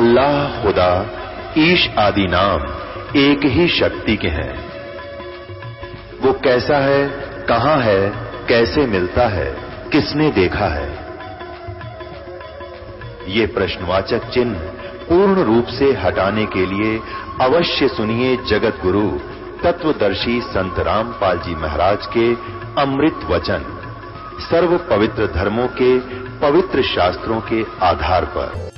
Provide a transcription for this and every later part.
अल्लाह, खुदा, ईश आदि नाम एक ही शक्ति के हैं। वो कैसा है, कहां है, कैसे मिलता है, किसने देखा है? ये प्रश्नवाचक चिन्ह पूर्ण रूप से हटाने के लिए अवश्य सुनिए जगत गुरु तत्वदर्शी संत रामपाल जी महाराज के अमृत वचन, सर्व पवित्र धर्मों के पवित्र शास्त्रों के आधार पर।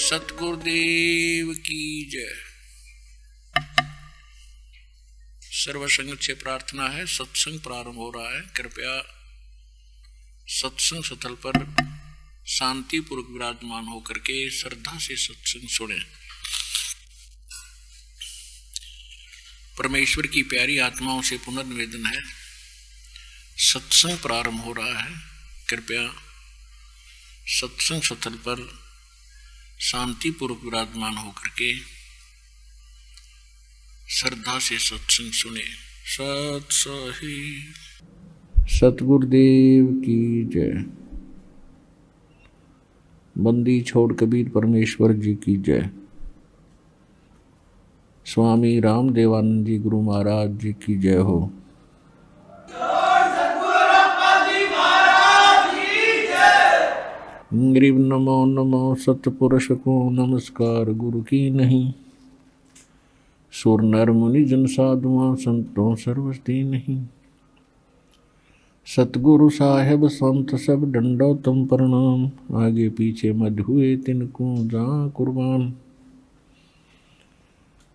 सतगुरुदेव की जय। सर्वसंगत से प्रार्थना है, सत्संग प्रारंभ हो रहा है। कृपया सत्संग स्थल पर शांतिपूर्वक विराजमान होकर के श्रद्धा से सत्संग सुने। परमेश्वर की प्यारी आत्माओं से पुनर्निवेदन है, सत्संग प्रारंभ हो रहा है। कृपया सत्संग स्थल पर शांतिपूर्वक विराजमान होकर के श्रद्धा से सत्संग सुने। सत सही सतगुरुदेव की जय। बंदी छोड़ कबीर परमेश्वर जी की जय। स्वामी रामदेवानंद जी गुरु महाराज जी की जय हो। गरीब नमो नमो सतपुरुष को नमस्कार गुरु की नहीं। सुर नर मुनि जन साधुआं संतों सर्वस्ती नहीं। सतगुरु साहेब संत सब डंडो तुम प्रणाम। आगे पीछे मध हुए तिनको जा कुर्बान।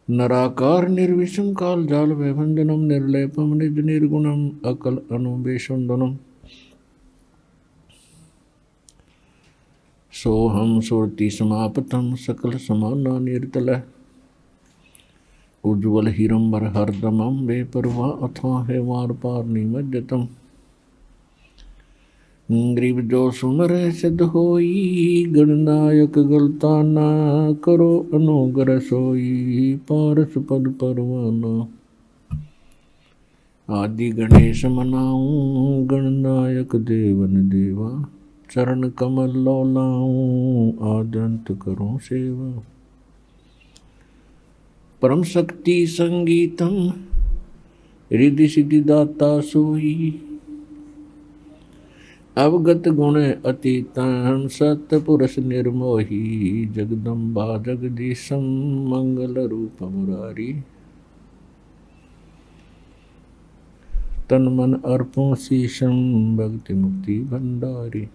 नराकार निर्विषम काल जाल वैभंजनम निर्लेपम निज निर्गुणम अकल अनुबेशंदनम। सोहम सुरति समापतम सकल समाना निर्तल। उज्ज्वल हिरंबर हरदमम बेपरवा अथा है वार पार निमज्जतम। ग्रीव जो सुमर सिद्ध होई गणनायक गलता ना करो अनुग्रह सोई पारस पद परवाना। आदि गणेश मनाऊं गणनायक देवन देवा। चरण कमल लौलाऊं आदंत करूं सेवा। परम शक्ति संगीतम रिद्धि सिद्धि दाता सोई। अवगत गुण अतीतम सतपुरुष निर्मोही। जगदम्बा जगदीशम मंगल रूप मुरारी। तन मन अर्पों शीशम भक्ति मुक्ति भंडारी।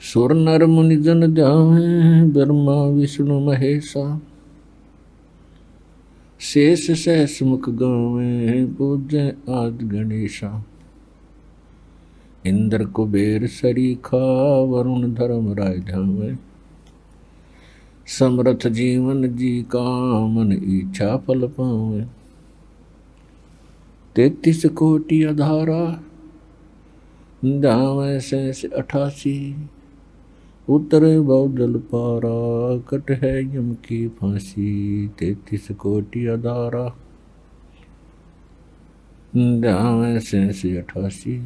सुर नर मुनि जन ध्यान ब्रह्मा विष्णु महेशा। शेष सहस मुख गावे पूज्य आदि गणेशा। इंद्र कुबेर सरीखा वरुण धर्म राय धावे। समरथ जीवन जी का मन इच्छा फल पावे। 33 कोटि अधारा धावे शेष 88। उतरे बहुजल पारा कट है यम की फांसी। 33 कोटि अधारा धावे शेष 88।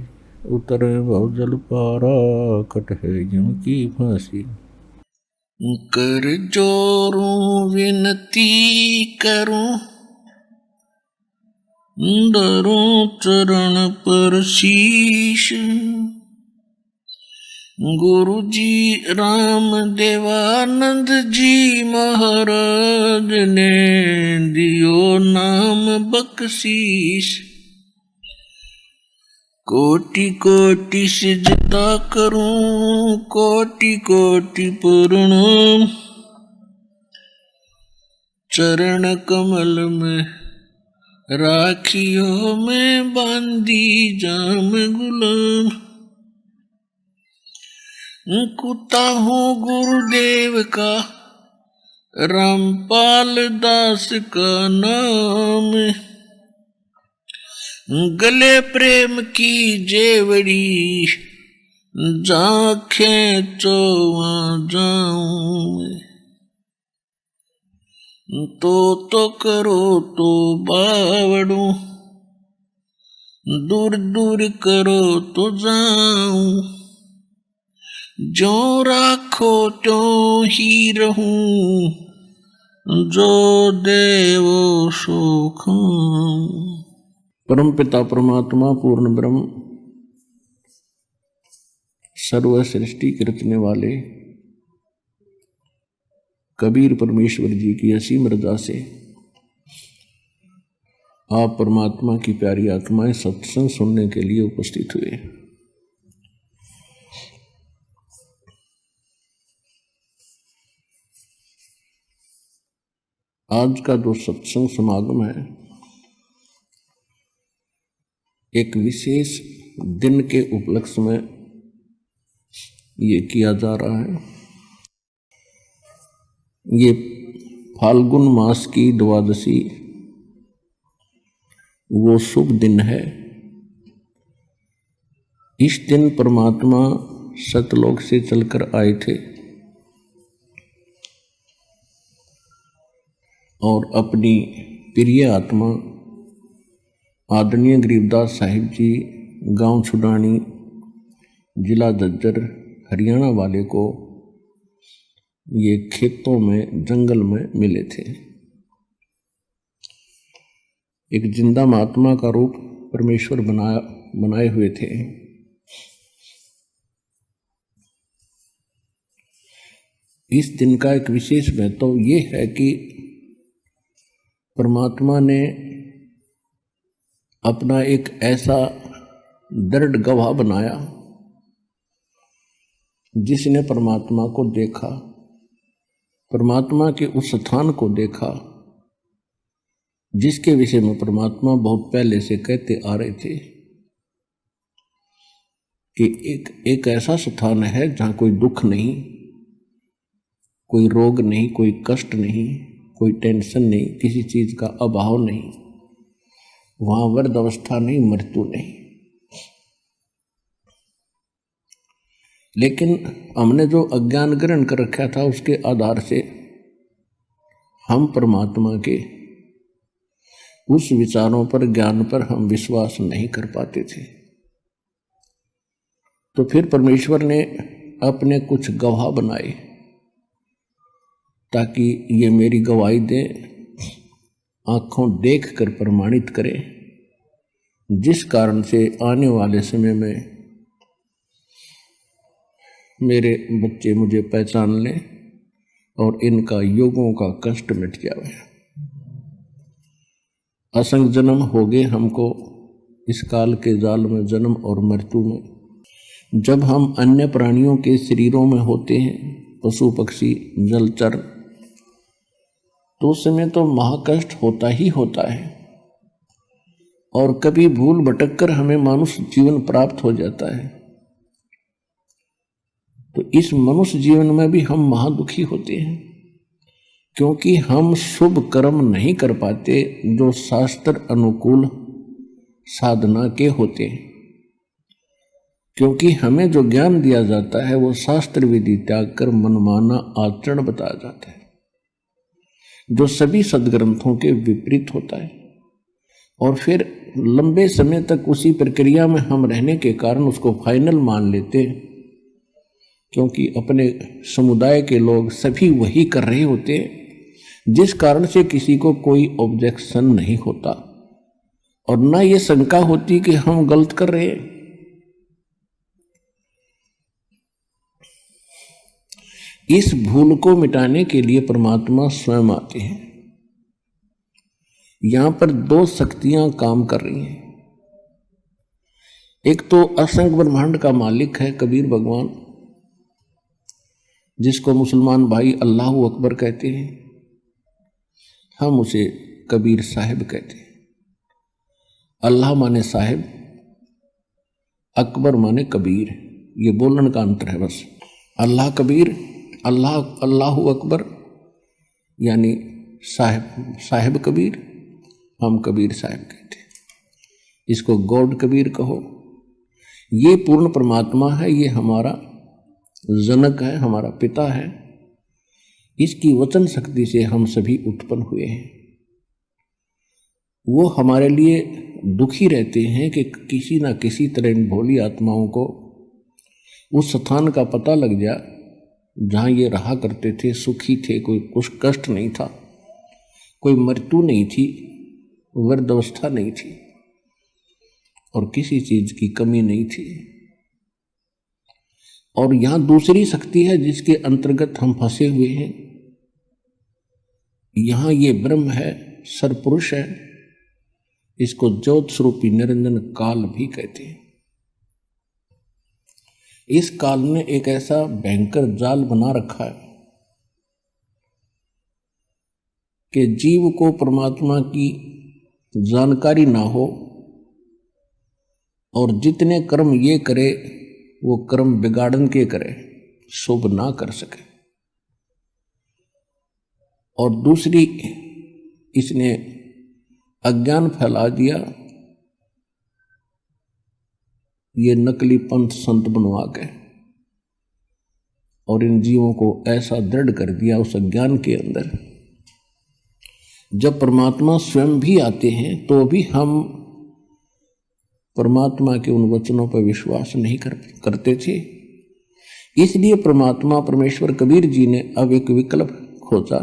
उतरे बहुजल पारा कट है यम की फांसी। कर जोरूं विनती करूं धरूं चरण पर शीश। गुरु जी राम देवानंद जी महाराज ने दियो नाम बख्शीश। कोटि कोटि सिजदा करूं कोटि कोटि प्रणाम। चरण कमल में राखियो में बांधी जाम गुलाम। कुत्ता हूँ गुरुदेव का रामपाल दास का नाम, गले प्रेम की जेवड़ी, जाखें चोवा जाऊं, तो करो तो बावड़ू, दूर दूर करो तो जाऊं, जो राखो तो ही रहूं, जो देवो सो खाऊं। परम पिता परमात्मा पूर्ण ब्रह्म सर्व सृष्टि करने वाले कबीर परमेश्वर जी की असीम रजा से आप परमात्मा की प्यारी आत्माएं सत्संग सुनने के लिए उपस्थित हुए। आज का जो सत्संग समागम है एक विशेष दिन के उपलक्ष्य में ये किया जा रहा है। ये फाल्गुन मास की द्वादशी वो शुभ दिन है। इस दिन परमात्मा सतलोक से चलकर आए थे और अपनी प्रिय आत्मा आदरणीय गरीबदास साहिब जी गांव छुडानी जिला झज्जर हरियाणा वाले को ये खेतों में जंगल में मिले थे। एक जिंदा महात्मा का रूप परमेश्वर बनाए हुए थे। इस दिन का एक विशेष महत्व ये है कि परमात्मा ने अपना एक ऐसा दृढ़ गवाह बनाया जिसने परमात्मा को देखा, परमात्मा के उस स्थान को देखा जिसके विषय में परमात्मा बहुत पहले से कहते आ रहे थे कि एक ऐसा स्थान है जहां कोई दुख नहीं, कोई रोग नहीं, कोई कष्ट नहीं, कोई टेंशन नहीं, किसी चीज का अभाव नहीं, वहां वृद्ध अवस्था नहीं, मृत्यु नहीं। लेकिन हमने जो अज्ञान ग्रहण कर रखा था उसके आधार से हम परमात्मा के उस विचारों पर, ज्ञान पर हम विश्वास नहीं कर पाते थे। तो फिर परमेश्वर ने अपने कुछ गवाह बनाए ताकि ये मेरी गवाही दे, आंखों देख कर प्रमाणित करे, जिस कारण से आने वाले समय में मेरे बच्चे मुझे पहचान लें और इनका योगों का कष्ट मिट जाए। असंख्य जन्म हो गए हमको इस काल के जाल में, जन्म और मृत्यु में। जब हम अन्य प्राणियों के शरीरों में होते हैं, पशु पक्षी जलचर, तो उस समय तो महाकष्ट होता ही होता है और कभी भूल भटक कर हमें मनुष्य जीवन प्राप्त हो जाता है। तो इस मनुष्य जीवन में भी हम महादुखी होते हैं क्योंकि हम शुभ कर्म नहीं कर पाते जो शास्त्र अनुकूल साधना के होते हैं। क्योंकि हमें जो ज्ञान दिया जाता है वो शास्त्र विधि त्याग कर मनमाना आचरण बताया जाता है, जो सभी सदग्रंथों के विपरीत होता है। और फिर लंबे समय तक उसी प्रक्रिया में हम रहने के कारण उसको फाइनल मान लेते हैं, क्योंकि अपने समुदाय के लोग सभी वही कर रहे होते हैं, जिस कारण से किसी को कोई ऑब्जेक्शन नहीं होता और ना ये शंका होती कि हम गलत कर रहे हैं। इस भूल को मिटाने के लिए परमात्मा स्वयं आते हैं। यहां पर दो शक्तियां काम कर रही हैं। एक तो असंख्य ब्रह्मांड का मालिक है कबीर भगवान, जिसको मुसलमान भाई अल्लाह अकबर कहते हैं, हम उसे कबीर साहिब कहते हैं। अल्लाह माने साहिब, अकबर माने कबीर, ये बोलने का अंतर है बस। अल्लाह कबीर, अल्लाह अकबर, यानी साहिब कबीर, हम कबीर साहिब कहते हैं। इसको गॉड कबीर कहो। ये पूर्ण परमात्मा है, ये हमारा जनक है, हमारा पिता है। इसकी वचन शक्ति से हम सभी उत्पन्न हुए हैं। वो हमारे लिए दुखी रहते हैं कि किसी ना किसी तरह इन भोली आत्माओं को उस स्थान का पता लग जा जहाँ ये रहा करते थे, सुखी थे, कोई कुछ कष्ट नहीं था, कोई मृत्यु नहीं थी, वृद्धावस्था नहीं थी और किसी चीज की कमी नहीं थी। और यहाँ दूसरी शक्ति है जिसके अंतर्गत हम फंसे हुए हैं। यहाँ ये ब्रह्म है, सरपुरुष है, इसको ज्योत स्वरूपी निरंजन काल भी कहते हैं। इस काल ने एक ऐसा भयंकर जाल बना रखा है कि जीव को परमात्मा की जानकारी ना हो और जितने कर्म ये करे वो कर्म बिगाड़न के करे, शुभ ना कर सके। और दूसरी, इसने अज्ञान फैला दिया, ये नकली पंथ संत बनवा के, और इन जीवों को ऐसा दृढ़ कर दिया उस अज्ञान के अंदर। जब परमात्मा स्वयं भी आते हैं तो भी हम परमात्मा के उन वचनों पर विश्वास नहीं करते थे। इसलिए परमात्मा परमेश्वर कबीर जी ने अब एक विकल्प खोजा।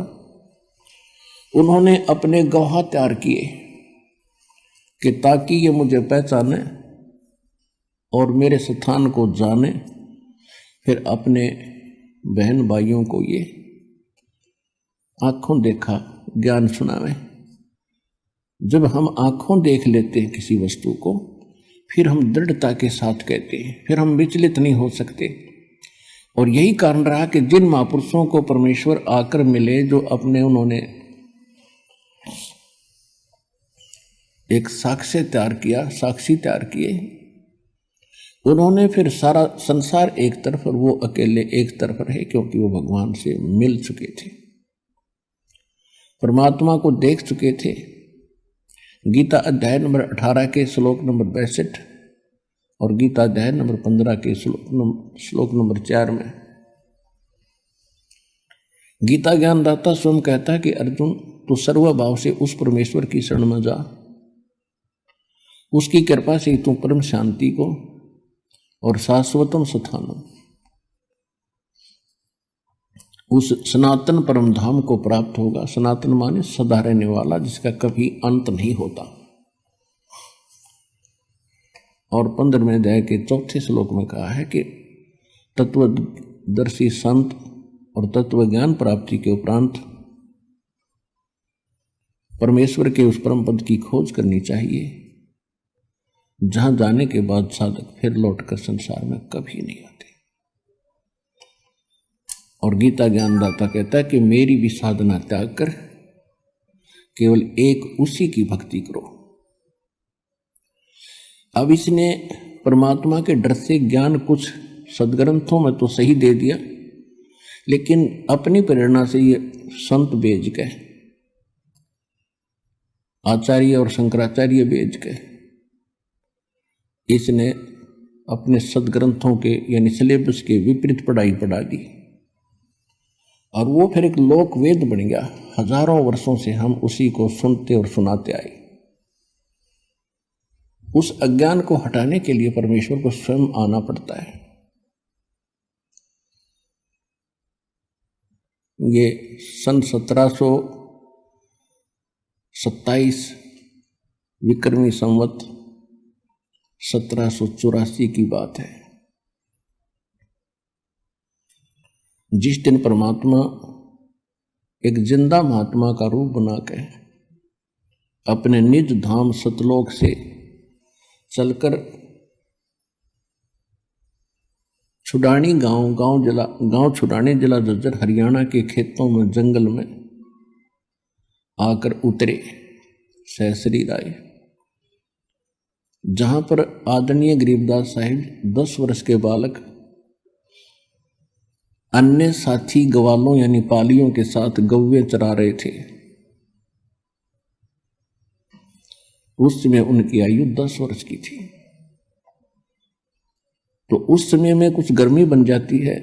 उन्होंने अपने गवाह तैयार किए कि ताकि ये मुझे पहचाने और मेरे स्थान को जाने, फिर अपने बहन भाइयों को ये आंखों देखा ज्ञान सुनावे। जब हम आंखों देख लेते हैं किसी वस्तु को, फिर हम दृढ़ता के साथ कहते हैं, फिर हम विचलित नहीं हो सकते। और यही कारण रहा कि जिन महापुरुषों को परमेश्वर आकर मिले, जो अपने उन्होंने एक साक्ष्य तैयार किया, साक्षी तैयार किए, उन्होंने फिर सारा संसार एक तरफ और वो अकेले एक तरफ रहे, क्योंकि वो भगवान से मिल चुके थे, परमात्मा को देख चुके थे। गीता अध्याय नंबर 18 के श्लोक नंबर 62 और गीता अध्याय नंबर 15 के श्लोक नंबर 4 में गीता ज्ञानदाता स्वयं कहता है कि अर्जुन, तू सर्वभाव से उस परमेश्वर की शरण में जा, उसकी कृपा से तू परम शांति को और शाश्वतम स्थानम, उस सनातन परम धाम को प्राप्त होगा। सनातन माने सदा रहने वाला, जिसका कभी अंत नहीं होता। और 15वें अध्याय के 4थे श्लोक में कहा है कि तत्वदर्शी संत और तत्व ज्ञान प्राप्ति के उपरांत परमेश्वर के उस परम पद की खोज करनी चाहिए, जहां जाने के बाद साधक फिर लौटकर संसार में कभी नहीं आते। और गीता ज्ञानदाता कहता है कि मेरी भी साधना त्याग कर केवल एक उसी की भक्ति करो। अब इसने परमात्मा के डर से ज्ञान कुछ सदग्रंथों में तो सही दे दिया, लेकिन अपनी प्रेरणा से ये संत भेज के, आचार्य और शंकराचार्य भेज के, इसने अपने सदग्रंथों के यानी सिलेबस के विपरीत पढ़ाई पढ़ा दी, और वो फिर एक लोक वेद बन गया। हजारों वर्षों से हम उसी को सुनते और सुनाते आए। उस अज्ञान को हटाने के लिए परमेश्वर को स्वयं आना पड़ता है। ये सन 1727 विक्रमी संवत 1784 की बात है, जिस दिन परमात्मा एक जिंदा महात्मा का रूप बना के अपने निज धाम सतलोक से चलकर छुडानी गांव छुडानी जिला झज्जर हरियाणा के खेतों में जंगल में आकर उतरे सहसरी राय, जहां पर आदरणीय गरीबदास साहिब 10 वर्ष के बालक अन्य साथी ग्वालों यानी पालियों के साथ गव्वे चरा रहे थे। उस समय उनकी आयु 10 वर्ष की थी। तो उस समय में कुछ गर्मी बन जाती है,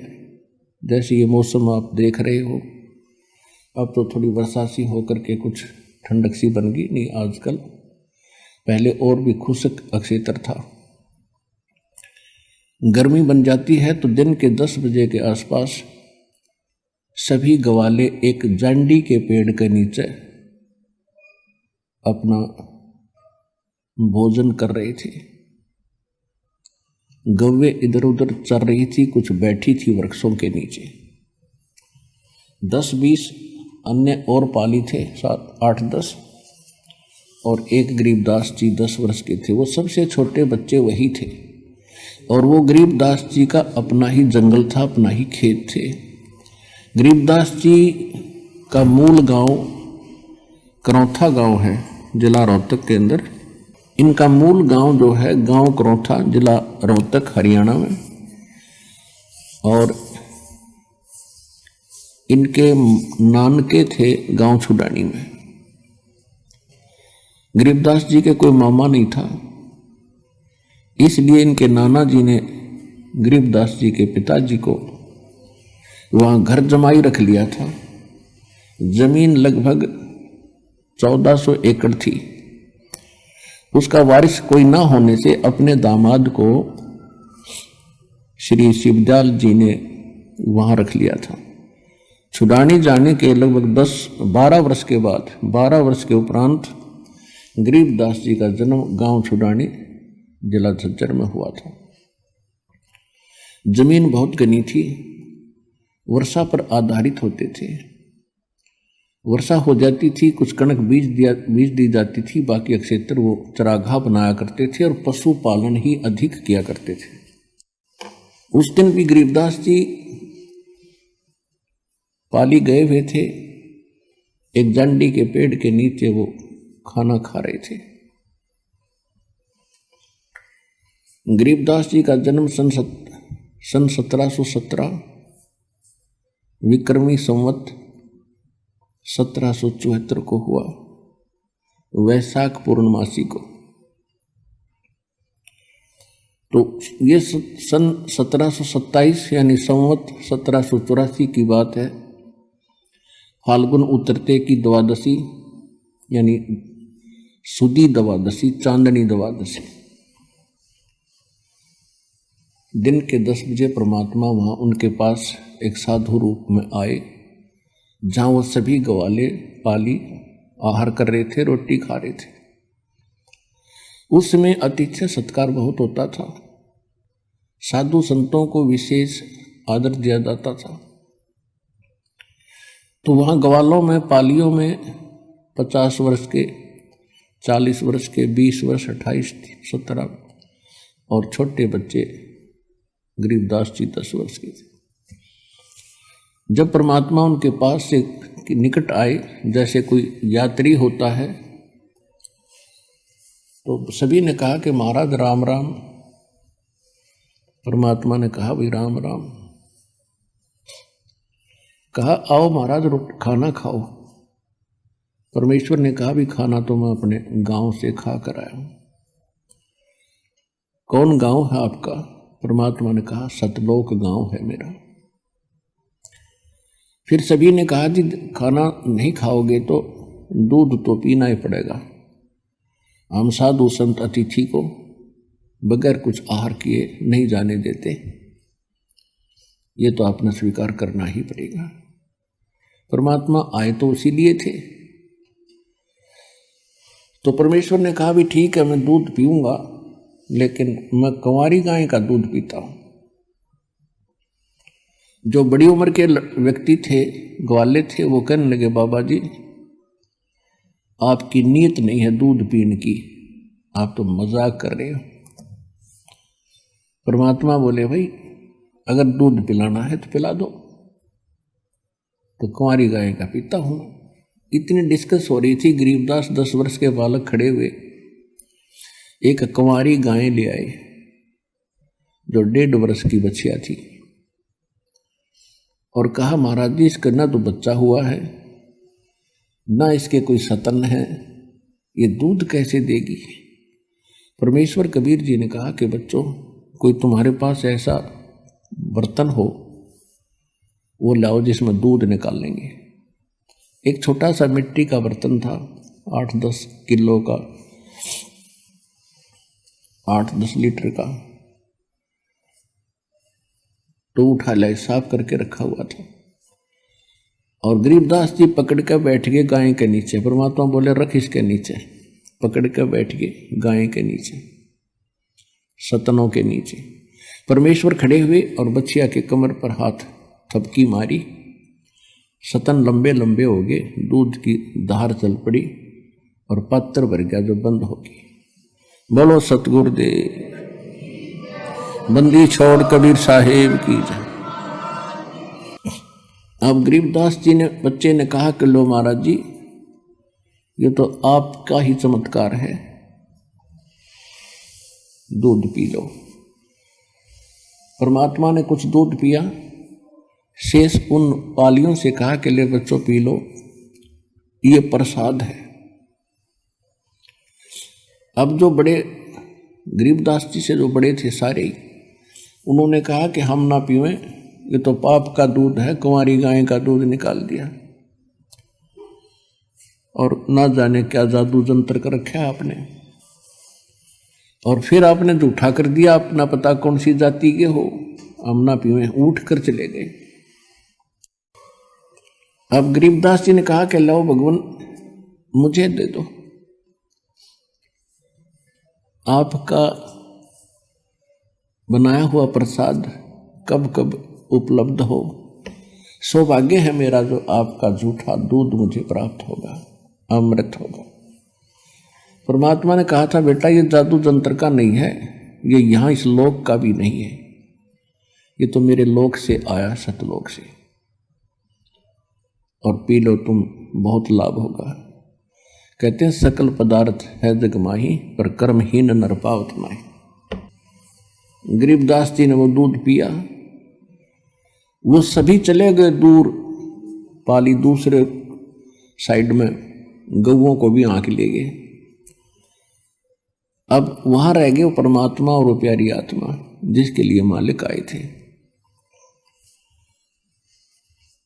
जैसे ये मौसम आप देख रहे हो। अब तो थोड़ी वर्षा सी होकर के कुछ ठंडक सी बन गई, नहीं आजकल, पहले और भी खुशक अक्षेत्र था। गर्मी बन जाती है तो दिन के 10 बजे के आसपास सभी ग्वाले एक जांडी के पेड़ के नीचे अपना भोजन कर रहे थे। गव्वे इधर उधर चल रही थी, कुछ बैठी थी वृक्षों के नीचे। 10-20 अन्य और पाली थे, 7-8-10, और एक गरीबदास जी 10 वर्ष के थे। वो सबसे छोटे बच्चे वही थे। और वो गरीबदास जी का अपना ही जंगल था, अपना ही खेत थे। गरीबदास जी का मूल गांव करौथा गांव है, जिला रोहतक के अंदर। इनका मूल गांव जो है गांव करौथा, जिला रोहतक, हरियाणा में। और इनके नानके थे गांव छुडानी में। गरीबदास जी के कोई मामा नहीं था, इसलिए इनके नाना जी ने गरीबदास जी के पिताजी को वहाँ घर जमाई रख लिया था। जमीन लगभग 1400 एकड़ थी। उसका वारिस कोई ना होने से अपने दामाद को श्री शिवदयाल जी ने वहाँ रख लिया था। छुडानी जाने के लगभग 10-12 वर्ष के बाद, 12 वर्ष के उपरांत गरीबदास जी का जन्म गांव छुडानी, जिला झज्जर में हुआ था। जमीन बहुत घनी थी, वर्षा पर आधारित होते थे। वर्षा हो जाती थी, कुछ कणक बीज दी जाती थी, बाकी क्षेत्र वो चरागाह बनाया करते थे और पशुपालन ही अधिक किया करते थे। उस दिन भी गरीबदास जी पाली गए हुए थे। एक जांडी के पेड़ के नीचे वो खाना खा रहे थे। गरीबदास जी का जन्म सन 1717 विक्रमी संवत 1774 को हुआ, वैशाख पूर्णमासी को। तो ये सन 1727 यानी संवत 1784 की बात है। फाल्गुन उतरते की द्वादशी यानी सुदी द्वादशी, चांदनी द्वादशी, दिन के 10 बजे परमात्मा वहाँ उनके पास एक साधु रूप में आए, जहाँ वो सभी ग्वाले पाली आहार कर रहे थे, रोटी खा रहे थे। उस समय आतिथ्य सत्कार बहुत होता था। साधु संतों को विशेष आदर दिया जाता था। तो वहाँ ग्वालों में, पालियों में 50 वर्ष के, 40 वर्ष के, 20 वर्ष, 28, 17 और छोटे बच्चे गरीबदास जी 10 वर्ष के थे। जब परमात्मा उनके पास से निकट आए, जैसे कोई यात्री होता है, तो सभी ने कहा कि महाराज राम राम। परमात्मा ने कहा भाई राम राम। कहा आओ महाराज खाना खाओ। परमेश्वर ने कहा भी खाना तो मैं अपने गांव से खा कर आया हूं। कौन गांव है आपका? परमात्मा ने कहा सतलोक गांव है मेरा। फिर सभी ने कहा जी खाना नहीं खाओगे तो दूध तो पीना ही पड़ेगा। हम साधु संत अतिथि को बगैर कुछ आहार किए नहीं जाने देते, ये तो आपने स्वीकार करना ही पड़ेगा। परमात्मा आए तो इसीलिए थे। तो परमेश्वर ने कहा भी ठीक है, मैं दूध पीऊंगा, लेकिन मैं कंवारी गाय का दूध पीता हूं। जो बड़ी उम्र के व्यक्ति थे, ग्वाले थे, वो कहने लगे बाबा जी आपकी नीयत नहीं है दूध पीने की, आप तो मजाक कर रहे हो। परमात्मा बोले भाई अगर दूध पिलाना है तो पिला दो। तो कुंवारी गाय का पीता हूं। इतनी डिस्कस हो रही थी, गरीबदास 10 वर्ष के बालक खड़े हुए एक कुंवारी गाय ले आए जो 1.5 वर्ष की बच्चिया थी। और कहा महाराज जी इसका ना तो बच्चा हुआ है ना इसके कोई सतन है, ये दूध कैसे देगी। परमेश्वर कबीर जी ने कहा कि बच्चों कोई तुम्हारे पास ऐसा बर्तन हो वो लाओ जिसमें दूध निकाल लेंगे। एक छोटा सा मिट्टी का बर्तन था 8-10 किलो का, 8-10 लीटर का, तो उठा लाए, साफ करके रखा हुआ था। और गरीबदास जी पकड़ कर बैठ गए गाय के नीचे। परमात्मा बोले रख इसके नीचे, पकड़ कर बैठ गए गाय के नीचे, सतनों के नीचे। परमेश्वर खड़े हुए और बच्चिया के कमर पर हाथ थपकी मारी, सतन लंबे लंबे हो गए, दूध की धार चल पड़ी और पात्र भर गया जो बंद हो गई। बोलो सतगुरुदेव, बंदी छोड़ कबीर साहेब की जय। अब गरीबदास जी ने, बच्चे ने कहा कि लो महाराज जी ये तो आपका ही चमत्कार है, दूध पी लो। परमात्मा ने कुछ दूध पिया, शेष उन पालियों से कहा कि ले बच्चों पी लो, ये प्रसाद है। अब जो बड़े गरीबदास जी से जो बड़े थे सारे, उन्होंने कहा कि हम ना पीवें, ये तो पाप का दूध है, कुंवारी गाय का दूध निकाल दिया और ना जाने क्या जादू जंतर कर रखा आपने, और फिर आपने झूठा कर दिया, अपना पता कौन सी जाति के हो, हम ना पीवें, उठ कर चले गए। अब गरीबदास जी ने कहा कि लो भगवान मुझे दे दो, आपका बनाया हुआ प्रसाद कब कब उपलब्ध हो, सौभाग्य है मेरा जो आपका झूठा दूध मुझे प्राप्त होगा, अमृत होगा। परमात्मा ने कहा था बेटा ये जादू जंत्र का नहीं है, ये यहाँ इस लोक का भी नहीं है, ये तो मेरे लोक से आया, सतलोक से, और पी लो तुम, बहुत लाभ होगा। कहते हैं सकल पदार्थ है जग माही, पर कर्महीन नर पावत माही। गरीबदास जी ने वो दूध पिया, वो सभी चले गए दूर, पाली दूसरे साइड में गौओं को भी आंख ले गए। अब वहां रह गए वो परमात्मा और वो प्यारी आत्मा जिसके लिए मालिक आए थे।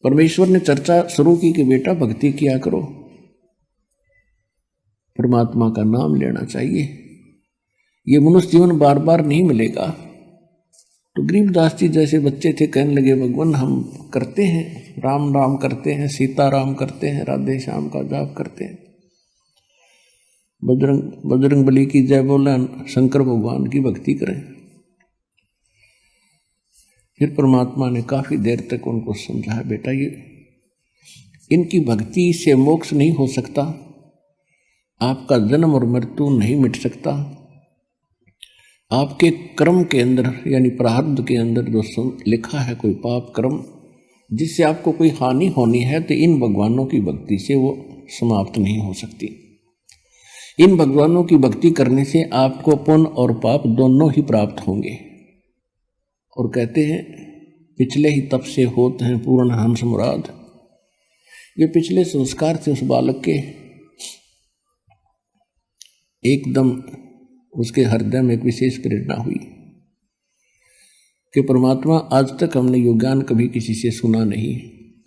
परमेश्वर ने चर्चा शुरू की कि बेटा भक्ति किया करो, परमात्मा का नाम लेना चाहिए, ये मनुष्य जीवन बार बार नहीं मिलेगा। तो गरीबदास जी जैसे बच्चे थे कहने लगे भगवान हम करते हैं, राम राम करते हैं, सीता राम करते हैं, राधे श्याम का जाप करते हैं, बजरंग बली की जय बोले, शंकर भगवान की भक्ति करें। फिर परमात्मा ने काफी देर तक उनको समझाया बेटा ये इनकी भक्ति से मोक्ष नहीं हो सकता, आपका जन्म और मृत्यु नहीं मिट सकता, आपके कर्म के अंदर यानी प्रारब्ध के अंदर जो लिखा है कोई पाप कर्म जिससे आपको कोई हानि होनी है, तो इन भगवानों की भक्ति से वो समाप्त नहीं हो सकती। इन भगवानों की भक्ति करने से आपको पुण्य और पाप दोनों ही प्राप्त होंगे। और कहते हैं पिछले ही तप से होते हैं पूर्ण हंस मुराद। ये पिछले संस्कार से उस बालक के एकदम उसके हृदय में एक विशेष प्रेरणा हुई कि परमात्मा आज तक हमने यो ज्ञान कभी किसी से सुना नहीं,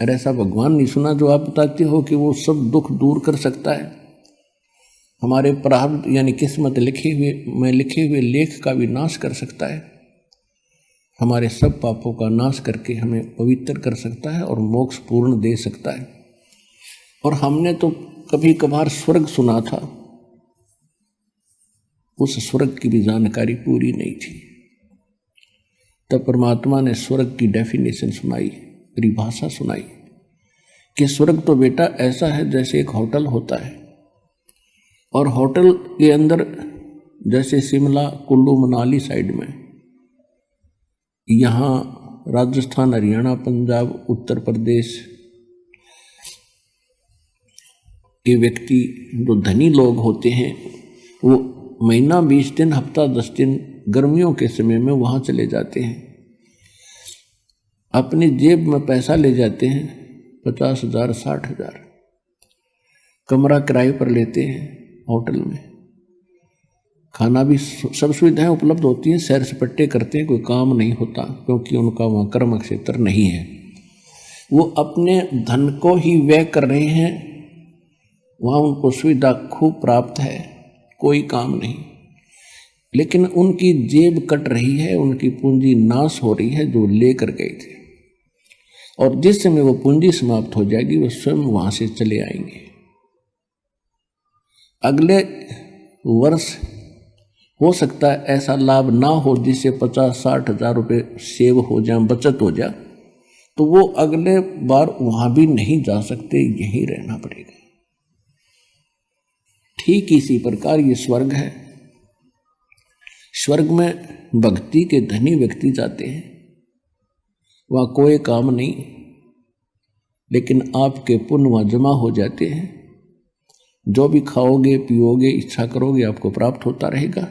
और ऐसा भगवान नहीं सुना जो आप बताते हो कि वो सब दुख दूर कर सकता है, हमारे प्रारब्ध यानी किस्मत लिखे हुए लेख का भी नाश कर सकता है, हमारे सब पापों का नाश करके हमें पवित्र कर सकता है और मोक्ष पूर्ण दे सकता है। और हमने तो कभी कभार स्वर्ग सुना था, उस स्वर्ग की भी जानकारी पूरी नहीं थी। तब परमात्मा ने स्वर्ग की डेफिनेशन सुनाई, परिभाषा सुनाई कि स्वर्ग तो बेटा ऐसा है जैसे एक होटल होता है, और होटल के अंदर जैसे शिमला कुल्लू मनाली साइड में, यहाँ राजस्थान हरियाणा पंजाब उत्तर प्रदेश के व्यक्ति जो धनी लोग होते हैं वो महीना 20 दिन हफ्ता 10 दिन गर्मियों के समय में वहाँ चले जाते हैं। अपनी जेब में पैसा ले जाते हैं 50,000 60,000, कमरा किराए पर लेते हैं, होटल में खाना भी सब सुविधाएं उपलब्ध होती हैं, सैर सपट्टे करते हैं, कोई काम नहीं होता क्योंकि उनका वहाँ कर्म क्षेत्र नहीं है। वो अपने धन को ही व्यय कर रहे हैं, वहाँ उनको सुविधा खूब प्राप्त है, कोई काम नहीं, लेकिन उनकी जेब कट रही है, उनकी पूंजी नाश हो रही है जो लेकर गए थे। और जिस समय वो पूंजी समाप्त हो जाएगी वो स्वयं वहां से चले आएंगे। अगले वर्ष हो सकता है ऐसा लाभ ना हो जिससे 50-60 हजार रुपये सेव हो जाए, बचत हो जाए, तो वो अगले बार वहां भी नहीं जा सकते, यहीं रहना पड़ेगा। ठीक इसी प्रकार ये स्वर्ग है। स्वर्ग में भक्ति के धनी व्यक्ति जाते हैं, वहां कोई काम नहीं, लेकिन आपके पुण्य वहां जमा हो जाते हैं। जो भी खाओगे पियोगे इच्छा करोगे आपको प्राप्त होता रहेगा,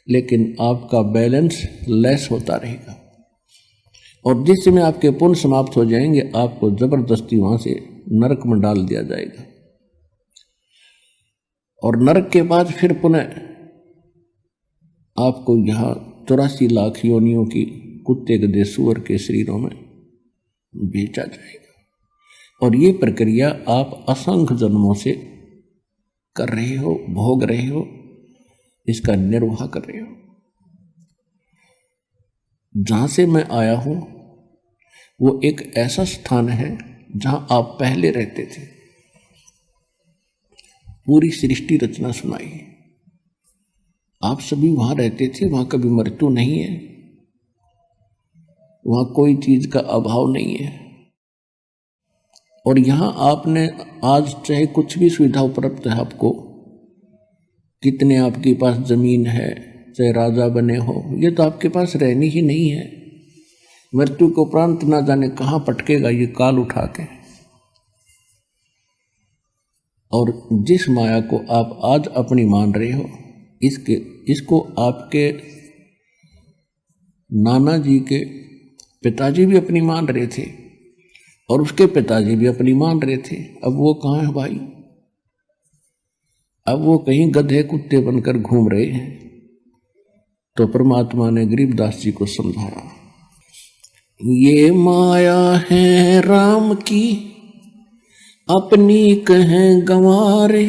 लेकिन आपका बैलेंस लेस होता रहेगा। और जिस समय आपके पुण्य समाप्त हो जाएंगे आपको जबरदस्ती वहां से नरक में डाल दिया जाएगा। और नरक के बाद फिर पुनः आपको यहाँ 84 लाख योनियों की कुत्ते गधे सूअर के शरीरों में बेचा जाएगा। और ये प्रक्रिया आप असंख्य जन्मों से कर रहे हो, भोग रहे हो, इसका निर्वाह कर रहे हो। जहां से मैं आया हूं वो एक ऐसा स्थान है जहां आप पहले रहते थे। पूरी सृष्टि रचना सुनाई, आप सभी वहां रहते थे, वहां कभी मृत्यु नहीं है, वहां कोई चीज का अभाव नहीं है। और यहां आपने आज चाहे कुछ भी सुविधा उपलब्ध है आपको, कितने आपके पास जमीन है, चाहे राजा बने हो, ये तो आपके पास रहनी ही नहीं है। मृत्यु के उपरांत ना जाने कहां पटकेगा ये काल उठा के। और जिस माया को आप आज अपनी मान रहे हो, इसको आपके नाना जी के पिताजी भी अपनी मान रहे थे और उसके पिताजी भी अपनी मान रहे थे। अब वो कहाँ है भाई? अब वो कहीं गधे कुत्ते बनकर घूम रहे हैं। तो परमात्मा ने गरीबदास जी को समझाया, ये माया है राम की अपनी कहें गंवारे,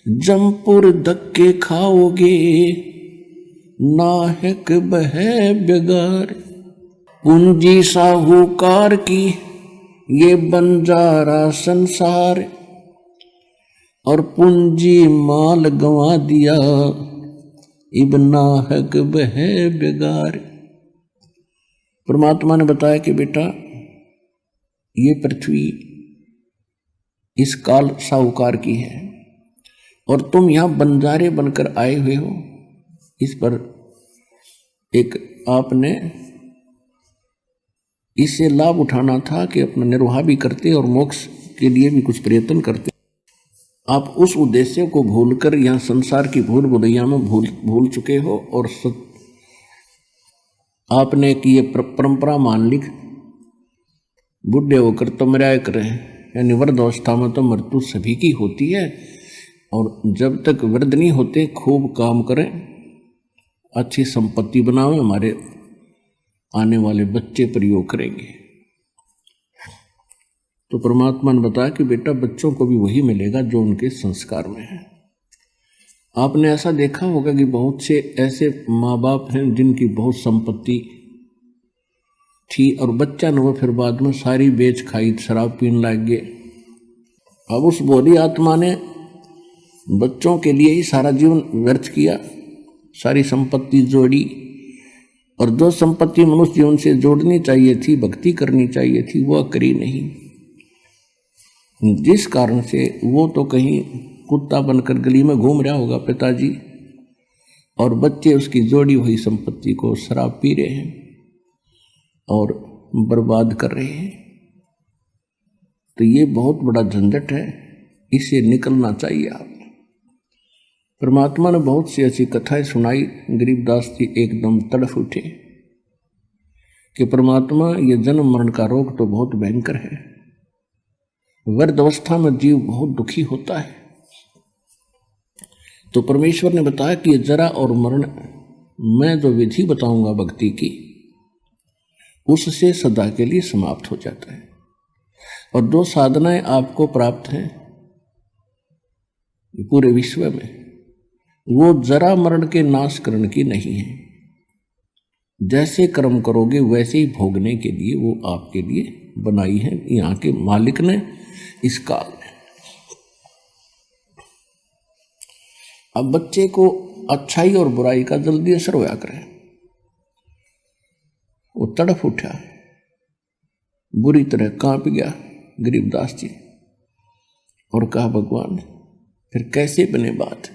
जमपुर धक्के खाओगे नाहक बहे बेगार। पूंजी साहूकार की ये बंजारा संसार, और पूंजी माल गंवा दिया इब नाहक बहे बेगार। परमात्मा ने बताया कि बेटा ये पृथ्वी इस काल साहूकार की है और तुम यहां बंजारे बनकर आए हुए हो। इस पर एक आपने इससे लाभ उठाना था कि अपना निर्वाह भी करते और मोक्ष के लिए भी कुछ प्रयत्न करते। आप उस उद्देश्य को भूलकर यहाँ संसार की भूल भुलैया में भूल चुके हो और आपने कि ये परंपरा मान ली, बुढ़े होकर तो मराया करें, यानी वृद्ध अवस्था में तो मृत्यु सभी की होती है। और जब तक वृद्ध नहीं होते खूब काम करें, अच्छी संपत्ति बनावें, हमारे आने वाले बच्चे प्रयोग करेंगे। तो परमात्मा ने बताया कि बेटा बच्चों को भी वही मिलेगा जो उनके संस्कार में है। आपने ऐसा देखा होगा कि बहुत से ऐसे माँ बाप हैं जिनकी बहुत संपत्ति थी और बच्चा न वो फिर बाद में सारी बेच खाई, शराब पीने लग गए। अब उस बोली आत्मा ने बच्चों के लिए ही सारा जीवन व्यर्थ किया, सारी संपत्ति जोड़ी, और जो संपत्ति मनुष्य जीवन से जोड़नी चाहिए थी, भक्ति करनी चाहिए थी, वह करी नहीं। जिस कारण से वो तो कहीं कुत्ता बनकर गली में घूम रहा होगा पिताजी, और बच्चे उसकी जोड़ी हुई संपत्ति को शराब पी रहे हैं और बर्बाद कर रहे हैं। तो ये बहुत बड़ा झंझट है, इससे निकलना चाहिए आप। परमात्मा ने बहुत सी ऐसी कथाएं सुनाई, गरीबदास जी एकदम तड़फ उठे। कि परमात्मा ये जन्म मरण का रोग तो बहुत भयंकर है, वृद्ध अवस्था में जीव बहुत दुखी होता है। तो परमेश्वर ने बताया कि ये जरा और मरण मैं जो विधि बताऊंगा भक्ति की, उससे सदा के लिए समाप्त हो जाता है। और जो साधनाएं आपको प्राप्त हैं पूरे विश्व में, वो जरा मरण के नाश करने की नहीं है। जैसे कर्म करोगे वैसे ही भोगने के लिए वो आपके लिए बनाई है यहाँ के मालिक ने इस काल में। अब बच्चे को अच्छाई और बुराई का जल्दी असर होया करे, वो तड़फ उठा, बुरी तरह कांप गया गरीबदास जी और कहा भगवान फिर कैसे बने बात।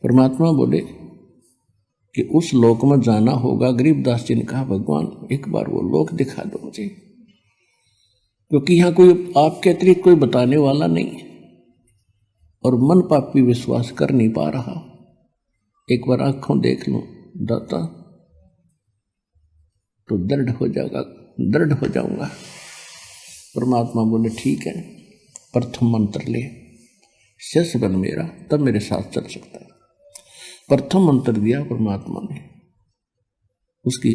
परमात्मा बोले कि उस लोक में जाना होगा। गरीबदास जी ने कहा भगवान एक बार वो लोक दिखा दो मुझे, क्योंकि यहाँ कोई आपके अतिरिक्त कोई बताने वाला नहीं है और मन पापी विश्वास कर नहीं पा रहा। एक बार आंखों देख लो दाता तो दृढ़ हो जाऊंगा। परमात्मा बोले ठीक है, प्रथम मंत्र ले, शेष बन मेरा, तब मेरे साथ चल सकता है। प्रथम मंत्र दिया परमात्मा ने, उसकी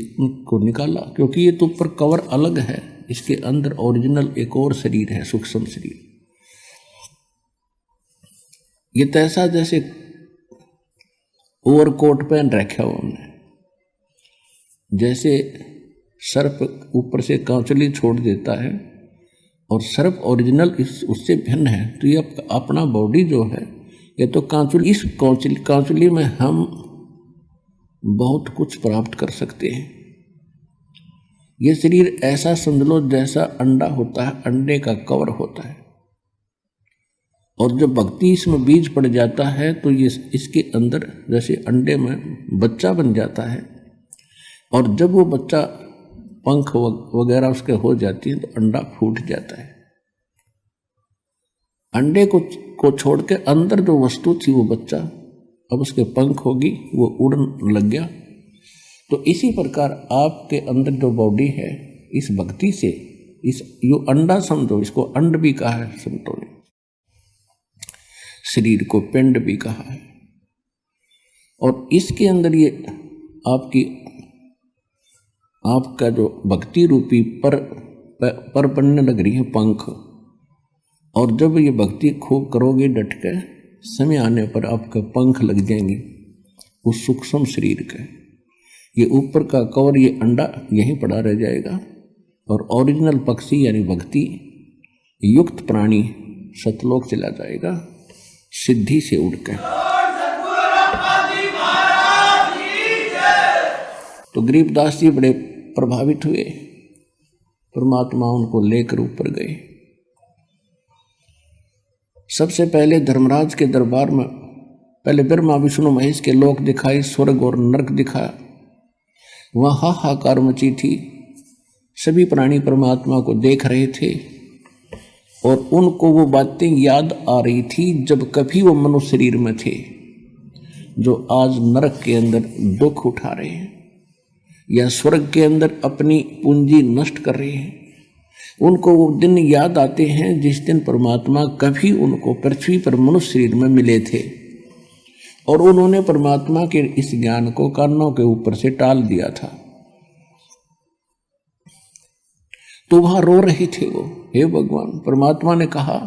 को निकाला, क्योंकि ये तो ऊपर कवर अलग है, इसके अंदर ओरिजिनल एक और शरीर है, सूक्ष्म शरीर। ये तो ऐसा जैसे ओवरकोट पहन रखा हुआ हमने, जैसे सर्प ऊपर से कांचली छोड़ देता है और सर्प ओरिजिनल उससे भिन्न है। तो ये अपना बॉडी जो है ये तो कांचुली, इस कांचुली में हम बहुत कुछ प्राप्त कर सकते हैं। ये शरीर ऐसा समझ लो जैसा अंडा होता है, अंडे का कवर होता है, और जब भक्ति इसमें बीज पड़ जाता है तो ये इसके अंदर जैसे अंडे में बच्चा बन जाता है, और जब वो बच्चा पंख वगैरह उसके हो जाती है तो अंडा फूट जाता है। अंडे को छोड़ के अंदर जो वस्तु थी वो बच्चा, अब उसके पंख होगी, वो उड़न लग गया। तो इसी प्रकार आपके अंदर जो बॉडी है, इस भक्ति से इस यो अंडा समझो, इसको अंड भी कहा है संतों ने, शरीर को पिंड भी कहा है। और इसके अंदर ये आपका जो भक्ति रूपी पर बनने लग रही है पंख, और जब ये भक्ति खूब करोगे डट के, समय आने पर आपके पंख लग जाएंगे उस सूक्ष्म शरीर के। ये ऊपर का कवर, ये अंडा यहीं पड़ा रह जाएगा, और ओरिजिनल पक्षी यानी भक्ति युक्त प्राणी सतलोक चला जाएगा सिद्धि से उड़कर। तो गरीबदास जी बड़े प्रभावित हुए, परमात्मा उनको लेकर ऊपर गए। सबसे पहले धर्मराज के दरबार में पहले ब्रह्मा विष्णु महेश के लोक दिखाए, स्वर्ग और नरक दिखाया। वहाँ हाहाकार मची थी, सभी प्राणी परमात्मा को देख रहे थे और उनको वो बातें याद आ रही थी जब कभी वो मनुष्य शरीर में थे, जो आज नरक के अंदर दुख उठा रहे हैं या स्वर्ग के अंदर अपनी पूंजी नष्ट कर रहे हैं। उनको वो दिन याद आते हैं जिस दिन परमात्मा कभी उनको पृथ्वी पर मनुष्य शरीर में मिले थे, और उन्होंने परमात्मा के इस ज्ञान को कानों के ऊपर से टाल दिया था। तो वहां रो रहे थे वो, हे भगवान। परमात्मा ने कहा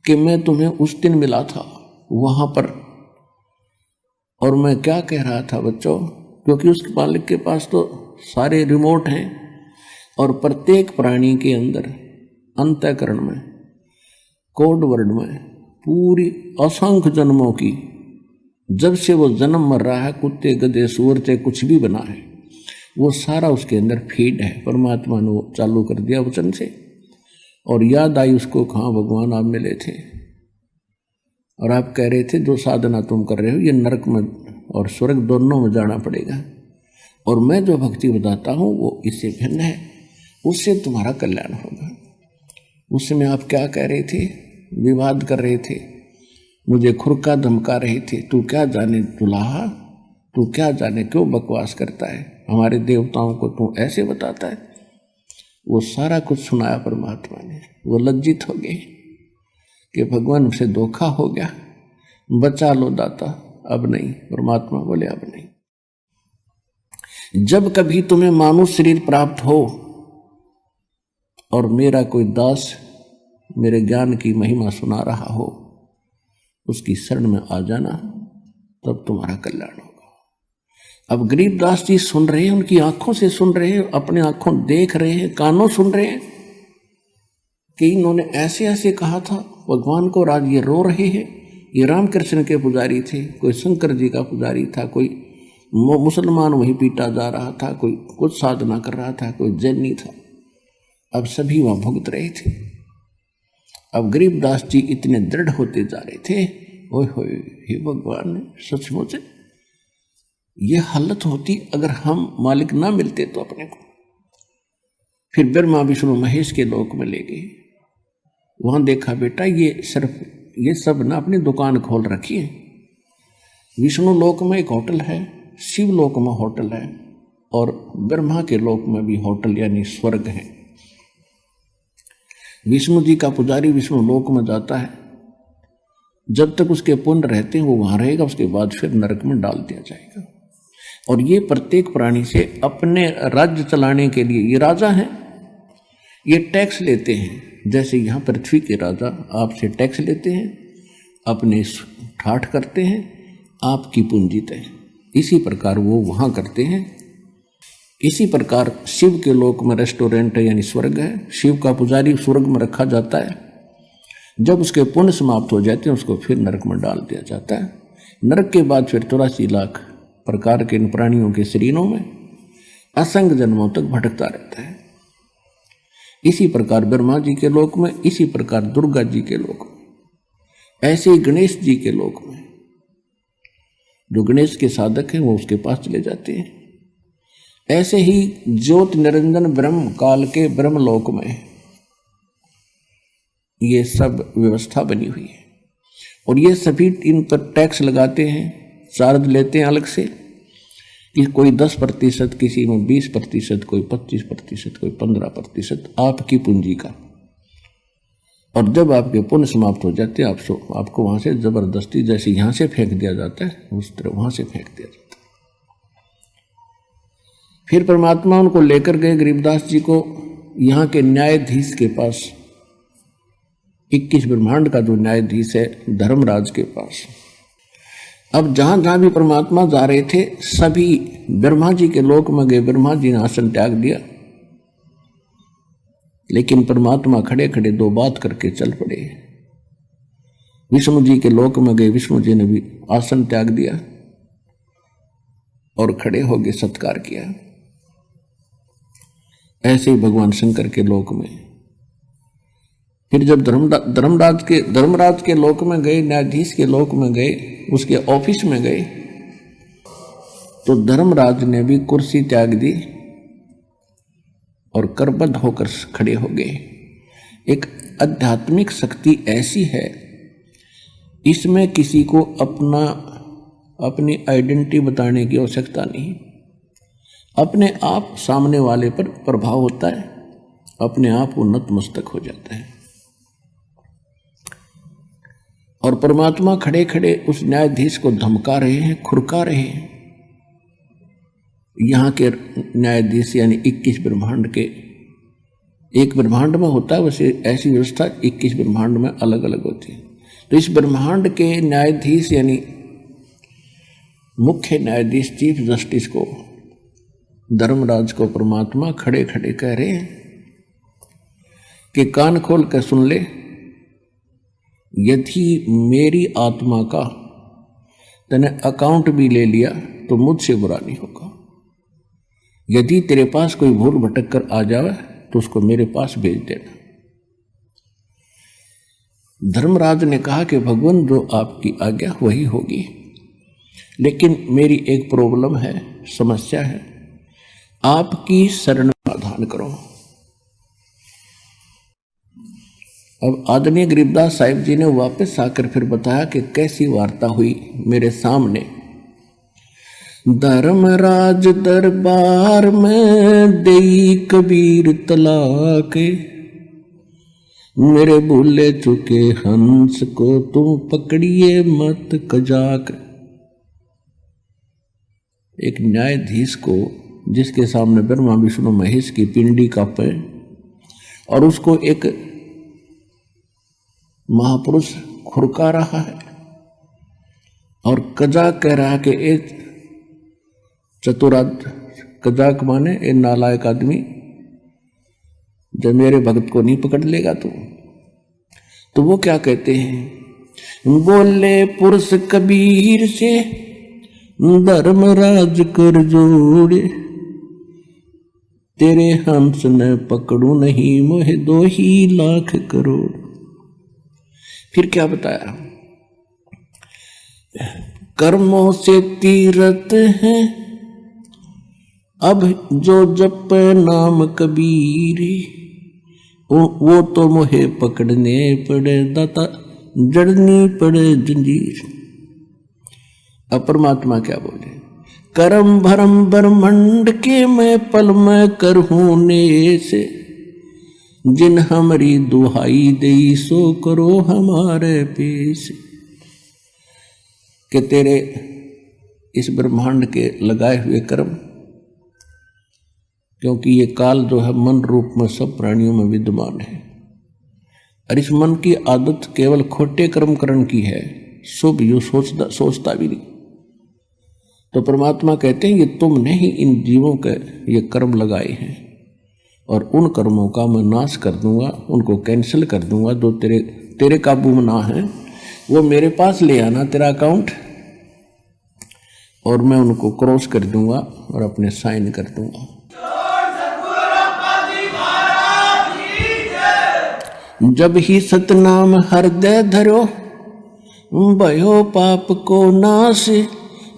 कि मैं तुम्हें उस दिन मिला था वहां पर, और मैं क्या कह रहा था बच्चों, क्योंकि उस मालिक के पास तो सारे रिमोट हैं, और प्रत्येक प्राणी के अंदर अंतःकरण में, कोड वर्ड में पूरी असंख्य जन्मों की, जब से वो जन्म मर रहा है, कुत्ते गधे सूअर से कुछ भी बना है, वो सारा उसके अंदर फीड है। परमात्मा ने वो चालू कर दिया वचन से, और याद आई उसको, कहाँ भगवान आप मिले थे और आप कह रहे थे जो साधना तुम कर रहे हो ये नरक में और स्वर्ग दोनों में जाना पड़ेगा, और मैं जो भक्ति बताता हूँ वो इससे भिन्न है, उससे तुम्हारा कल्याण होगा। उस समय आप क्या कह रहे थे, विवाद कर रहे थे, मुझे खुरका धमका रहे थे, तू क्या जाने दुल्हा, तू क्या जाने क्यों बकवास करता है। हमारे देवताओं को तू ऐसे बताता है। वो सारा कुछ सुनाया परमात्मा ने। वो लज्जित हो गए कि भगवान से धोखा हो गया, बचा लो दाता, अब नहीं। परमात्मा बोले अब नहीं। जब कभी तुम्हें मानव शरीर प्राप्त हो और मेरा कोई दास मेरे ज्ञान की महिमा सुना रहा हो, उसकी शरण में आ जाना, तब तुम्हारा कल्याण होगा। अब गरीबदास जी सुन रहे हैं, उनकी आंखों से सुन रहे हैं, अपने आंखों देख रहे हैं, कानों सुन रहे हैं कि इन्होंने ऐसे ऐसे कहा था भगवान को। आज ये रो रहे हैं। ये रामकृष्ण के पुजारी थे, कोई शंकर जी का पुजारी था, कोई मुसलमान वहीं पीटा जा रहा था, कोई कुछ साधना कर रहा था, कोई जैनी था। अब सभी वहां भुगत रहे थे। अब गरीबदास जी इतने दृढ़ होते जा रहे थे। ओए होए, हे भगवान, सचमुच ये हालत होती अगर हम मालिक ना मिलते तो अपने को। फिर ब्रह्मा विष्णु महेश के लोक में ले गए। वहां देखा बेटा ये सब ना अपनी दुकान खोल रखी है। विष्णु लोक में एक होटल है, शिव लोक में होटल है, और ब्रह्मा के लोक में भी होटल यानी स्वर्ग है। विष्णु जी का पुजारी विष्णु लोक में जाता है, जब तक उसके पुण्य रहते हैं वो वहां रहेगा, उसके बाद फिर नरक में डाल दिया जाएगा। और ये प्रत्येक प्राणी से अपने राज्य चलाने के लिए, ये राजा हैं, ये टैक्स लेते हैं। जैसे यहाँ पृथ्वी के राजा आपसे टैक्स लेते हैं, अपने ठाठ करते हैं, आपकी पूंजी तय। इसी प्रकार वो वहाँ करते हैं। इसी प्रकार शिव के लोक में रेस्टोरेंट है यानी स्वर्ग है। शिव का पुजारी स्वर्ग में रखा जाता है। जब उसके पुण्य समाप्त हो जाते हैं उसको फिर नरक में डाल दिया जाता है। नरक के बाद फिर 84 लाख प्रकार के इन प्राणियों के शरीरों में असंग जन्मों तक भटकता रहता है। इसी प्रकार ब्रह्मा जी के लोक में, इसी प्रकार दुर्गा जी के लोक में, ऐसे ही गणेश जी के लोक में जो गणेश के साधक हैं वो उसके पास चले जाते हैं। ऐसे ही ज्योत निरंजन ब्रह्म काल के ब्रह्मलोक में ये सब व्यवस्था बनी हुई है। और ये सभी इन पर टैक्स लगाते हैं, चार्ज लेते हैं अलग से, कि कोई 10%, किसी में 20%, कोई 25%, कोई 15% आपकी पूंजी का। और जब आपके पुण्य समाप्त हो जाते हैं आपको वहां से जबरदस्ती, जैसे यहां से फेंक दिया जाता है उस तरह वहां से फेंक दिया जाता है। फिर परमात्मा उनको लेकर गए गरीबदास जी को यहाँ के न्यायाधीश के पास, 21 ब्रह्मांड का जो न्यायाधीश है धर्मराज के पास। अब जहां जहां भी परमात्मा जा रहे थे सभी ब्रह्मा जी के लोक में गए। ब्रह्मा जी ने आसन त्याग दिया, लेकिन परमात्मा खड़े खड़े 2 बात करके चल पड़े। विष्णु जी के लोक में गए, विष्णु जी ने भी आसन त्याग दिया और खड़े हो गए, सत्कार किया। ऐसे ही भगवान शंकर के लोक में। फिर जब धर्मराज के लोक में गए, न्यायाधीश के लोक में गए, उसके ऑफिस में गए, तो धर्मराज ने भी कुर्सी त्याग दी और करबद्ध होकर खड़े हो गए। एक आध्यात्मिक शक्ति ऐसी है, इसमें किसी को अपनी आइडेंटिटी बताने की आवश्यकता नहीं। अपने आप सामने वाले पर प्रभाव होता है, अपने आप वो नतमस्तक हो जाता है। और परमात्मा खड़े खड़े उस न्यायाधीश को धमका रहे हैं, खुरका रहे हैं। यहाँ के न्यायाधीश यानी 21 ब्रह्मांड के, एक ब्रह्मांड में होता है वैसे ऐसी व्यवस्था 21 ब्रह्मांड में अलग अलग होती है। तो इस ब्रह्मांड के न्यायाधीश यानी मुख्य न्यायाधीश चीफ जस्टिस को, धर्मराज को परमात्मा खड़े खड़े कह रहे हैं कि कान खोल कर सुन ले, यदि मेरी आत्मा का तूने अकाउंट भी ले लिया तो मुझसे बुरा नहीं होगा। यदि तेरे पास कोई भूल भटक कर आ जाए तो उसको मेरे पास भेज देना। धर्मराज ने कहा कि भगवान जो आपकी आज्ञा वही होगी, लेकिन मेरी एक प्रॉब्लम है, समस्या है, आपकी शरण समाधान करो। अब आदरणीय गरीबदास साहिब जी ने वापस आकर फिर बताया कि कैसी वार्ता हुई मेरे सामने। धर्मराज दरबार में देई कबीर तलाक, मेरे भूले चुके हंस को तुम पकड़िए मत कजाक। एक न्यायाधीश को जिसके सामने ब्रह्मा विष्णु महेश की पिंडी कांपे और उसको एक महापुरुष खुरका रहा है और कजाक कह रहा है कि एक चतुराद, कजाक माने ए नालायक आदमी, जब मेरे भक्त को नहीं पकड़ लेगा तो वो क्या कहते हैं, बोले पुरुष कबीर से धर्मराज कर जोड़े, तेरे हंस न पकड़ू नहीं मोहे 2 ही लाख करोड़। फिर क्या बताया, कर्मों से तीरथ है अब जो जप नाम कबीर, वो तो मोहे पकड़ने पड़े दाता जड़नी पड़े जंजीर। अब परमात्मा क्या बोले, करम भरम ब्रह्मंड के मैं पल में करहूं ने से, जिन हमारी दुहाई दई सो करो हमारे पेश। कि तेरे इस ब्रह्मांड के लगाए हुए कर्म, क्योंकि ये काल जो है मन रूप में सब प्राणियों में विद्यमान है और इस मन की आदत केवल खोटे कर्म करने की है, शुभ यू सोचता भी नहीं। तो परमात्मा कहते हैं ये तुमने ही इन जीवों के ये कर्म लगाए हैं और उन कर्मों का मैं नाश कर दूंगा, उनको कैंसिल कर दूंगा। जो तेरे काबू में ना है वो मेरे पास ले आना तेरा अकाउंट, और मैं उनको क्रॉस कर दूंगा और अपने साइन कर दूंगा। जब ही सतनाम हृदय धरो भयो पाप को नाश,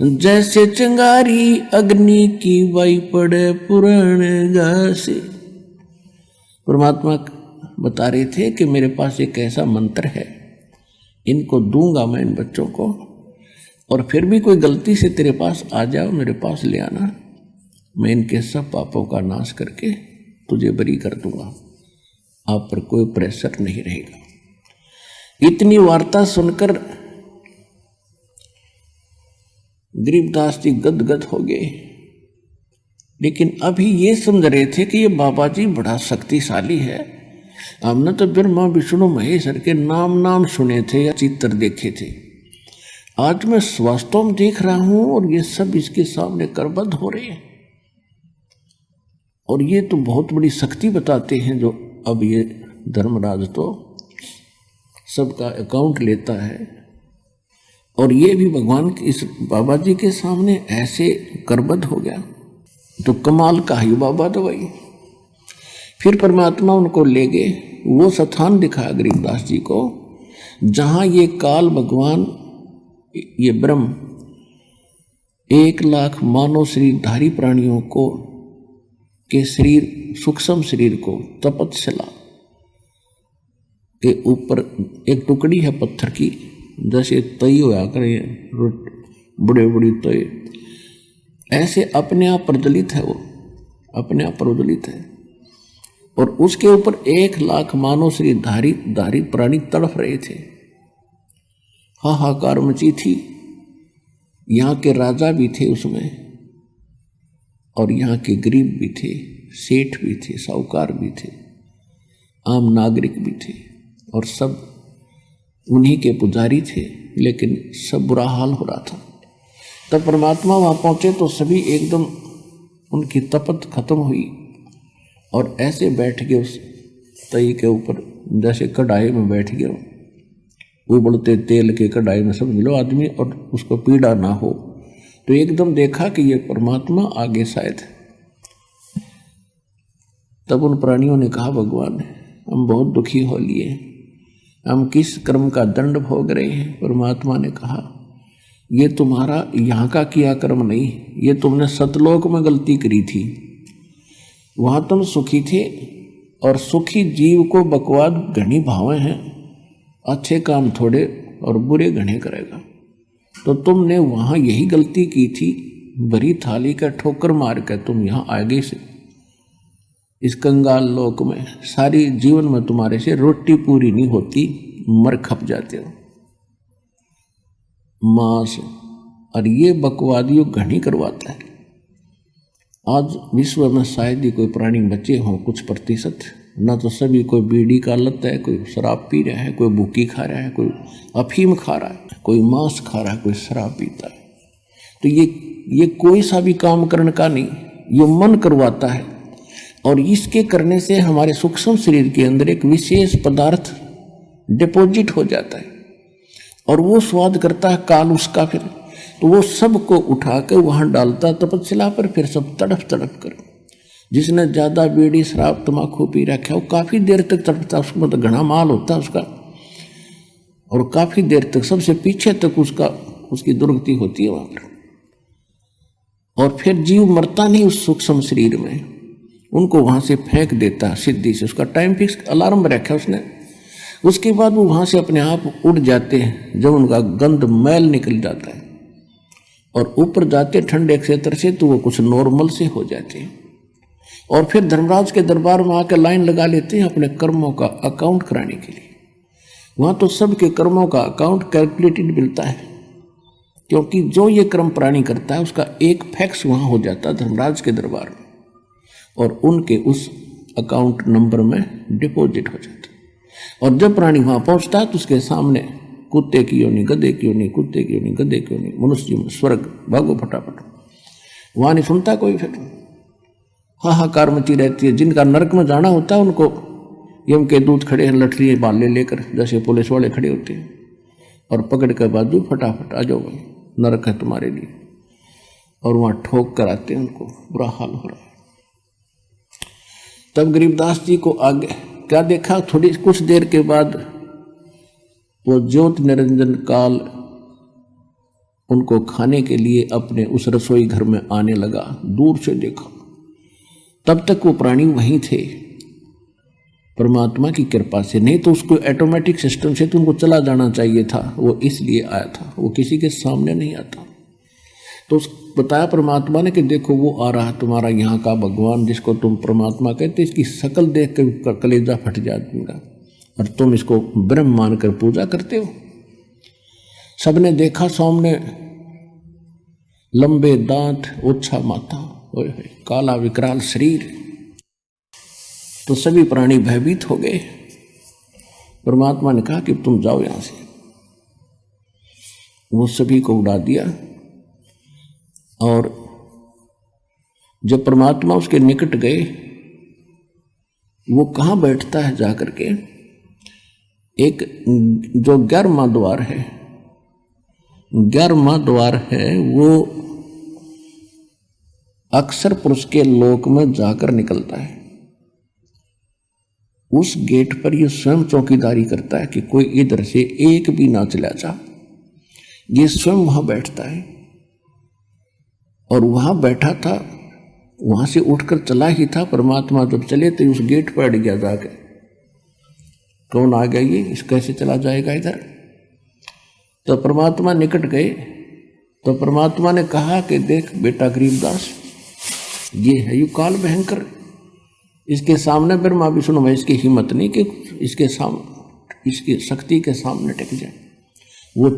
जैसे चिंगारी अग्नि की वाई पड़े पुराने घास। परमात्मा बता रहे थे कि मेरे पास एक ऐसा मंत्र है, इनको दूंगा मैं इन बच्चों को, और फिर भी कोई गलती से तेरे पास आ जाओ मेरे पास ले आना, मैं इनके सब पापों का नाश करके तुझे बरी कर दूंगा, आप पर कोई प्रेशर नहीं रहेगा। इतनी वार्ता सुनकर गरीबदास जी गदगद हो गए, लेकिन अभी ये समझ रहे थे कि ये बाबा जी बड़ा शक्तिशाली है। हमने तो ब्रह्मा विष्णु महेश्वर के नाम सुने थे या चित्र देखे थे, आज मैं वास्तव में देख रहा हूं और ये सब इसके सामने करबद्ध हो रहे हैं, और ये तो बहुत बड़ी शक्ति बताते हैं। जो अब ये धर्मराज तो सबका अकाउंट लेता है, और ये भी भगवान के इस बाबा जी के सामने ऐसे करबद्ध हो गया, तो कमाल का ही बाबा तो भाई। फिर परमात्मा उनको ले गए, वो स्थान दिखाया गरीबदास जी को जहां ये काल भगवान, ये ब्रह्म 1 लाख मानव शरीरधारी प्राणियों को के शरीर, सूक्ष्म शरीर को तपतशिला के ऊपर एक टुकड़ी है पत्थर की, जैसे तई होया करे बड़े बड़ी तय, ऐसे अपने आप प्रज्वलित है, वो अपने आप प्रज्वलित है, और उसके ऊपर 1 लाख मानव शरीरधारी प्राणी तड़फ रहे थे। हाहाकार मची थी, यहाँ के राजा भी थे उसमें, और यहाँ के गरीब भी थे, सेठ भी थे, साहूकार भी थे, आम नागरिक भी थे, और सब उन्हीं के पुजारी थे, लेकिन सब बुरा हाल हो रहा था। तब परमात्मा वहाँ पहुँचे तो सभी एकदम उनकी तपत खत्म हुई और ऐसे बैठ गए उस तई के ऊपर, जैसे कढ़ाई में बैठ गए, उबलते तेल के कढ़ाई में समझ लो आदमी, और उसको पीड़ा ना हो। तो एकदम देखा कि ये परमात्मा आगे शायद। तब उन प्राणियों ने कहा, भगवान हम बहुत दुखी हो लिए, हम किस कर्म का दंड भोग रहे हैं। परमात्मा ने कहा, ये तुम्हारा यहाँ का किया कर्म नहीं, ये तुमने सतलोक में गलती करी थी, वहां तुम सुखी थे, और सुखी जीव को बकवाद घनी भावे हैं, अच्छे काम थोड़े और बुरे घने करेगा। तो तुमने वहां यही गलती की थी भरी थाली का ठोकर मार कर तुम यहाँ आगे से इस कंगाल लोक में सारी जीवन में तुम्हारे से रोटी पूरी नहीं होती, मर खप जाते हो। मांस और ये बकवादियों घनी करवाता है। आज विश्व में शायद ही कोई प्राणी बचे हों कुछ प्रतिशत, ना तो सभी कोई बीड़ी का लत है, कोई शराब पी रहा है, कोई भूकी खा रहा है, कोई अफीम खा रहा है, कोई मांस खा रहा है, कोई शराब पीता है। तो ये कोई सा भी काम करने का नहीं, ये मन करवाता है। और इसके करने से हमारे सूक्ष्म शरीर के अंदर एक विशेष पदार्थ डिपॉजिट हो जाता है और वो स्वाद करता है काल उसका। फिर तो वो सबको उठा कर वहां डालता तपस्या पर, फिर सब तड़फ तड़फ कर। जिसने ज्यादा बीड़ी शराब तम्बाकू पी रखा है वो काफी देर तक तड़पता, उसको मतलब घना माल होता है उसका, और काफी देर तक सबसे पीछे तक उसकी दुर्गति होती है वहां पर। और फिर जीव मरता नहीं उस सूक्ष्म शरीर में, उनको वहां से फेंक देता सिद्धि से। उसका टाइम फिक्स अलार्म रखा है उसने। उसके बाद वो वहां से अपने आप उड़ जाते हैं जब उनका गंध मैल निकल जाता है, और ऊपर जाते ठंडे क्षेत्र से तो वो कुछ नॉर्मल से हो जाते हैं। और फिर धर्मराज के दरबार में आकर लाइन लगा लेते हैं अपने कर्मों का अकाउंट कराने के लिए। वहां तो सबके कर्मों का अकाउंट कैलकुलेटेड मिलता है, क्योंकि जो ये कर्म प्राणी करता है उसका एक फैक्स वहां हो जाता है धर्मराज के दरबार में, और उनके उस अकाउंट नंबर में डिपॉजिट हो जाता है। और जब प्राणी वहां पहुंचता है तो उसके सामने कुत्ते की योनि, गधे की योनि, कुत्ते की योनि, गधे की योनि, मनुष्य में स्वर्ग, भागो फटाफट। वहां नहीं सुनता कोई, फिर हाहाकार मची रहती है। जिनका नरक में जाना होता है उनको यम के दूत खड़े हैं लठड़ी बाले लेकर, जैसे पुलिस वाले खड़े होते हैं, और पकड़ कर बाजू फटाफट आ जाओ भाई, नरक है तुम्हारे लिए। और वहां ठोक कर आते हैं, उनको बुरा हाल हो रहा है। तब गरीबदास जी को आगे क्या देखा, थोड़ी कुछ देर के बाद वो ज्योत निरंजन काल उनको खाने के लिए अपने उस रसोई घर में आने लगा। दूर से देखा, तब तक वो प्राणी वहीं थे परमात्मा की कृपा से, नहीं तो उसको ऑटोमेटिक सिस्टम से तो उनको चला जाना चाहिए था। वो इसलिए आया था, वो किसी के सामने नहीं आता। तो बताया परमात्मा ने कि देखो वो आ रहा तुम्हारा यहाँ का भगवान, जिसको तुम परमात्मा कहते, इसकी शकल देख कर कलेजा फट जाएगा, और तुम इसको ब्रह्म मानकर पूजा करते हो। सबने देखा सामने लंबे दांत, ओछा माथा, काला विकराल शरीर, तो सभी प्राणी भयभीत हो गए। परमात्मा ने कहा कि तुम जाओ यहां से। वो सभी को उड़ा दिया, और जब परमात्मा उसके निकट गए, वो कहाँ बैठता है जाकर के, एक जो 11वां द्वार है, 11वां द्वार है, वो अक्सर पुरुष के लोक में जाकर निकलता है। उस गेट पर ये स्वयं चौकीदारी करता है कि कोई इधर से एक भी ना चला जा। ये स्वयं वहां बैठता है, और वहां बैठा था, वहां से उठकर चला ही था। परमात्मा जब चले तो उस गेट पर अड़ गया जाके, कौन आ गया ये, इस कैसे चला जाएगा इधर। तो परमात्मा निकट गए, तो परमात्मा ने कहा कि देख बेटा गरीबदास, ये है यू काल भयंकर, इसके सामने ब्रह्मा विष्णु महेश की हिम्मत नहीं कि इसके सामने, इसकी शक्ति के सामने टिक जाए। वो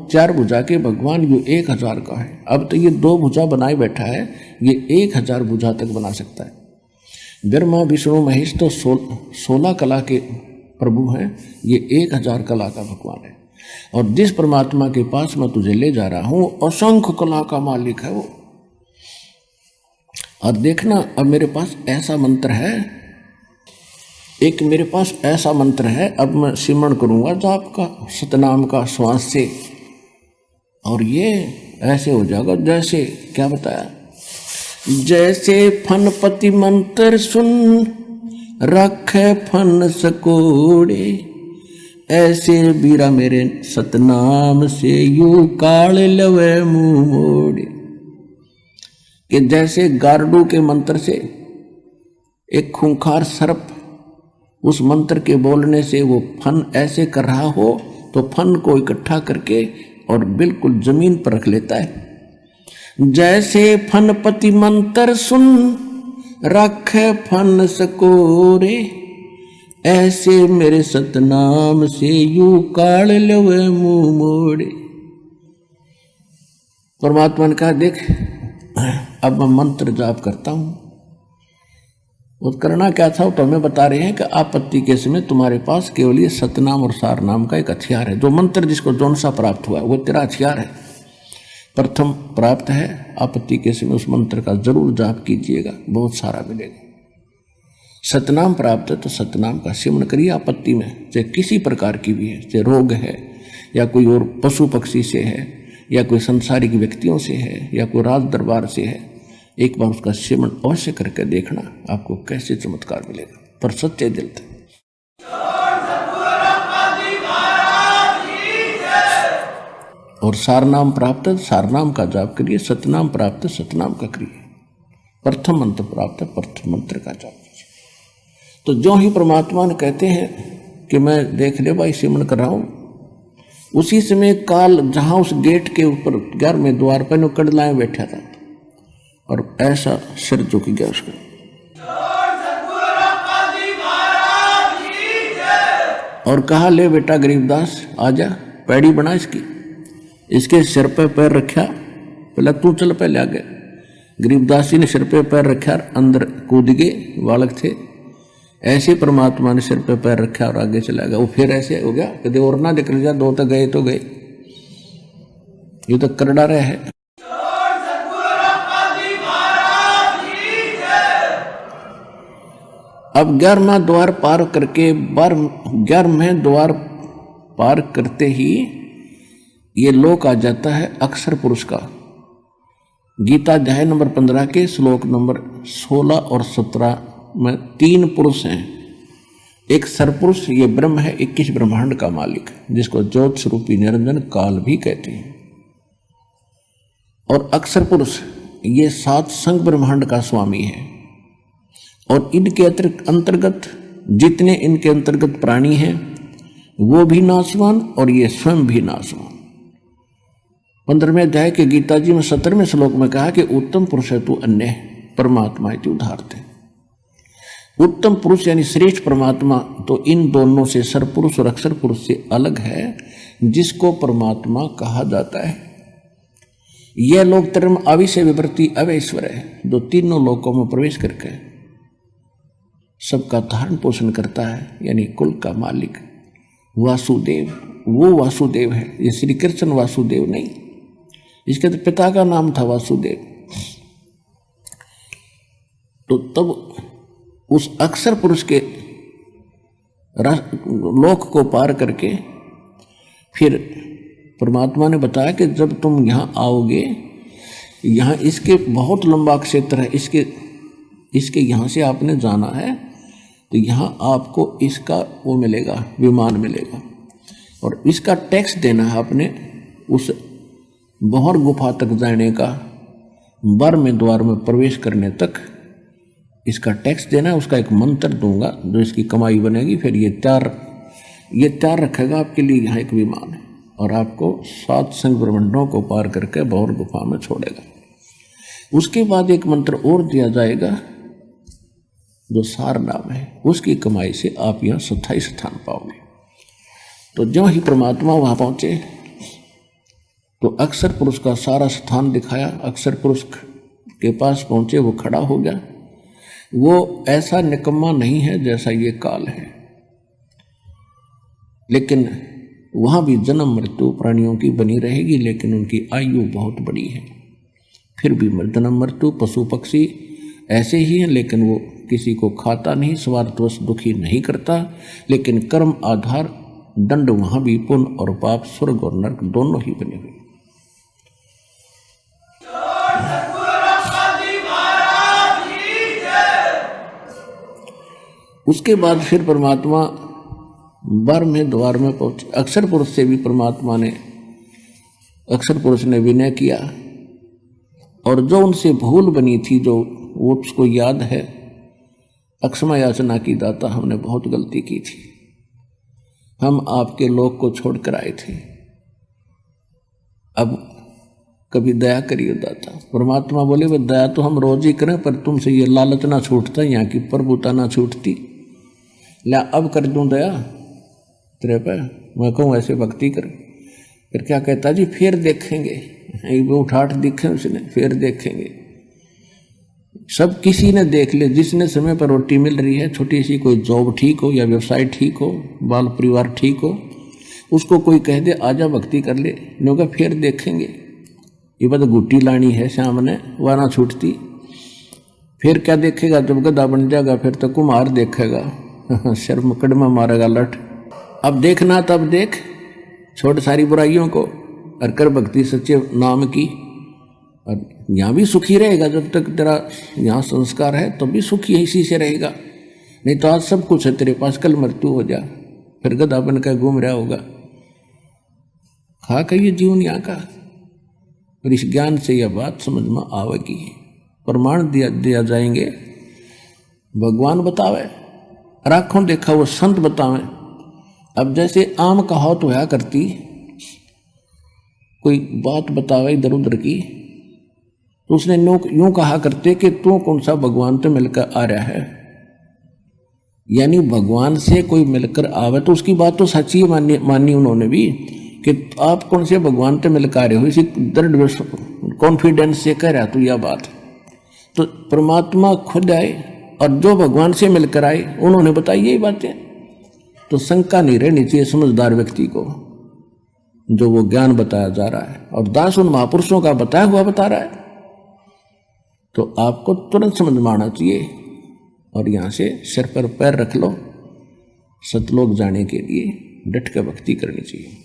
चार भुजा के भगवान, ये 1000 का है। अब तो ये 2 भुजा बनाए बैठा है, ये 1000 भुजा तक बना सकता है। ब्रह्मा विष्णु महेश तो 16 कला के प्रभु हैं, ये 1000 कला का भगवान है। और जिस परमात्मा के पास मैं तुझे ले जा रहा हूं, असंख्य कला का मालिक है वो। और देखना, अब मेरे पास ऐसा मंत्र है, एक मेरे पास ऐसा मंत्र है, अब मैं सिमरण करूंगा जाप का, सतनाम का, श्वास से, और ये ऐसे हो जाएगा जैसे, क्या बताया, जैसे फनपति मंत्र सुन रखे फन सकोड़े, ऐसे बीरा मेरे सतनाम से यू काल लवे मुंह मोड़े। कि जैसे गारडू के मंत्र से एक खूंखार सर्प उस मंत्र के बोलने से वो फन ऐसे कर रहा हो, तो फन को इकट्ठा करके और बिल्कुल जमीन पर रख लेता है। जैसे फनपति मंत्र सुन रखे फन सकोरे, ऐसे मेरे सतनाम से यू काल लवे मुंह मोड़े। परमात्मा ने कहा देख अब मैं मंत्र जाप करता हूं। वो करना क्या था तो हमें बता रहे हैं कि आपत्ति के समय तुम्हारे पास केवल ये सतनाम और सार नाम का एक हथियार है। जो मंत्र जिसको जौन सा प्राप्त हुआ वो तेरा हथियार है, प्रथम प्राप्त है। आपत्ति के समय उस मंत्र का जरूर जाप कीजिएगा, बहुत सारा मिलेगा। सतनाम प्राप्त है तो सतनाम का सेवन करिए आपत्ति में, चाहे किसी प्रकार की भी है, चाहे रोग है या कोई और पशु पक्षी से है या कोई संसारिक व्यक्तियों से है या कोई राज दरबार से है। एक बार उसका सेवन अवश्य करके देखना, आपको कैसे चमत्कार मिलेगा, पर सच्चे दिल से। और सारनाम प्राप्त है, सारनाम का जाप करिए। सतनाम प्राप्त है, सतनाम का करिए। प्रथम मंत्र प्राप्त है, प्रथम मंत्र का जाप कीजिए। तो जो ही परमात्मा ने कहते हैं कि मैं देख ले भाई सेवन कर रहा हूं, उसी समय काल जहां उस गेट के ऊपर 11वें द्वार पर नो कड़लाए बैठा था और ऐसा सिर झुक गया उसका। और कहा ले बेटा गरीबदास आजा, पैड़ी बना इसकी। इसके सिर पे पैर रखा, पहले तू चल पहले आगे। गरीबदास जी ने सिर पे पैर रखा, अंदर कूद गए, बालक थे। ऐसे परमात्मा ने सिर पे पैर रखा और आगे चला गया। वो फिर ऐसे हो गया, कदे और ना निकल जा, दो तो गए तो गए, ये तो कर डारे है। अब 11वां द्वार पार करके 11वें द्वार पार करते ही ये लोक आ जाता है अक्षर पुरुष का। गीता अध्याय नंबर 15 के श्लोक नंबर 16 और 17 में 3 पुरुष हैं। एक सरपुरुष ये ब्रह्म है, 21 ब्रह्मांड का मालिक, जिसको ज्योत स्वरूपी निरंजन काल भी कहते हैं। और अक्षर पुरुष ये 7 संग ब्रह्मांड का स्वामी है। और इनके अंतर्गत जितने इनके अंतर्गत प्राणी हैं वो भी नाशवान और ये स्वयं भी नाशवान। 15वें अध्याय के गीता जी में 17वें श्लोक में कहा कि उत्तम पुरुष है तू अन्य परमात्मा है तू उदाहरते। उत्तम पुरुष यानी श्रेष्ठ परमात्मा तो इन दोनों से सरपुरुष और अक्षर पुरुष से अलग है, जिसको परमात्मा कहा जाता है। यह लोक धर्म आविषय विवृत्ति अवैश्वर है, जो तीनों लोकों में प्रवेश करके सबका धारण पोषण करता है, यानी कुल का मालिक वासुदेव। वो वासुदेव है, ये श्री कृष्ण वासुदेव नहीं, इसके तो पिता का नाम था वासुदेव। तो तब उस अक्षर पुरुष के लोक को पार करके फिर परमात्मा ने बताया कि जब तुम यहाँ आओगे, यहाँ इसके बहुत लंबा क्षेत्र है, इसके यहाँ से आपने जाना है तो यहाँ आपको इसका वो मिलेगा, विमान मिलेगा, और इसका टैक्स देना है आपने। उस बहर गुफा तक जाने का, 12वें द्वार में प्रवेश करने तक इसका टैक्स देना है। उसका एक मंत्र दूंगा जो इसकी कमाई बनेगी। फिर ये तैयार रखेगा आपके लिए यहाँ एक विमान है, और आपको 7 संग ब्रह्मांडों को पार करके बहर गुफा में छोड़ेगा। उसके बाद एक मंत्र और दिया जाएगा जो सार नाम है, उसकी कमाई से आप यहाँ 27 स्थान पाओगे। तो जो ही परमात्मा वहां पहुंचे तो अक्षर पुरुष का सारा स्थान दिखाया। अक्षर पुरुष के पास पहुंचे, वो खड़ा हो गया। वो ऐसा निकम्मा नहीं है जैसा ये काल है, लेकिन वहां भी जन्म मृत्यु प्राणियों की बनी रहेगी, लेकिन उनकी आयु बहुत बड़ी है। फिर भी जन्म मृत्यु पशु पक्षी ऐसे ही हैं, लेकिन वो किसी को खाता नहीं, स्वार्थवश दुखी नहीं करता। लेकिन कर्म आधार दंड वहां भी पुण्य और पाप, स्वर्ग और नरक दोनों ही बने हुए। उसके बाद फिर परमात्मा 12वें द्वार में पहुंचे। अक्षर पुरुष से भी परमात्मा ने, अक्षर पुरुष ने विनय किया, और जो उनसे भूल बनी थी, जो वो उसको याद है, अक्षमा याचना की दाता हमने बहुत गलती की थी, हम आपके लोक को छोड़कर आए थे। अब कभी दया करियो दाता। परमात्मा बोले वो दया तो हम रोज ही करें, पर तुमसे ये लालच ना छूटता, यहाँ की प्रभुता ना छूटती, ला अब कर दूं दया तेरे पे। मैं कहूँ ऐसे भक्ति कर। फिर क्या कहता जी, फिर देखेंगे। एक उठाठ दिखे उसने, फिर देखेंगे। सब किसी ने देख ले, जिसने समय पर रोटी मिल रही है, छोटी सी कोई जॉब ठीक हो या व्यवसाय ठीक हो, बाल परिवार ठीक हो, उसको कोई कह दे आजा भक्ति कर ले, नो का फिर देखेंगे। ये बात गुट्टी लानी है सामने, वह ना छूटती। फिर क्या देखेगा, जब गधा बन जाएगा फिर तो कुम्हार देखेगा, सिर मुकदमा मारेगा लठ। अब देखना तब देख, छोड़ सारी बुराइयों को और कर भक्ति सच्चे नाम की। और यहाँ भी सुखी रहेगा, जब तक तेरा यहाँ संस्कार है तब भी सुखी इसी से रहेगा। नहीं तो आज सब कुछ है तेरे पास, कल मृत्यु हो जा, फिर गधा बन कर घूम रहा होगा। खा कहिए जीवन यहाँ का। और इस ज्ञान से यह बात समझ में आवेगी, प्रमाण दिया जाएंगे। भगवान बतावे, आँखों देखा वो संत बतावे। अब जैसे आम कहावत होया करती, कोई बात बतावे इधर उधर की, तो उसने यूं कहा करते कि तू कौन सा भगवान तो मिलकर आ रहा है। यानी भगवान से कोई मिलकर आवे तो उसकी बात तो सच्ची मानी उन्होंने भी, कि आप कौन से भगवान से मिलकर आ रहे हो, इसी दृढ़ कॉन्फिडेंस से कह रहा तू यह बात। तो परमात्मा खुद आए और जो भगवान से मिलकर आए उन्होंने बताई यही बातें। तो शंका नहीं रहनी चाहिए समझदार व्यक्ति को, जो वो ज्ञान बताया जा रहा है और दास उन महापुरुषों का बताया हुआ बता रहा है, तो आपको तुरंत समझ में आना चाहिए। और यहाँ से सिर पर पैर रख लो, सतलोक जाने के लिए डट कर भक्ति करनी चाहिए।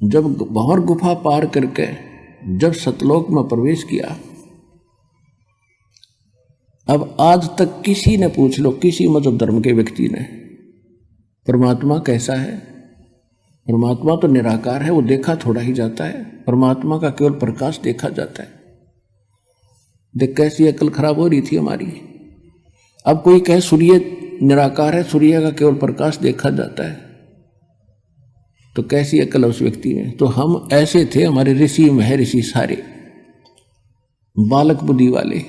जब भंवर गुफा पार करके जब सतलोक में प्रवेश किया, अब आज तक किसी ने पूछ लो, किसी मजहब धर्म के व्यक्ति ने, परमात्मा कैसा है? परमात्मा तो निराकार है, वो देखा थोड़ा ही जाता है। परमात्मा का केवल प्रकाश देखा जाता है। देख कैसी अकल खराब हो रही थी हमारी। अब कोई कहे सूर्य निराकार है, सूर्य का केवल प्रकाश देखा जाता है, तो कैसी अकल है उस व्यक्ति में। तो हम ऐसे थे, हमारे ऋषि महर्षि सारे बालक बुद्धि वाले।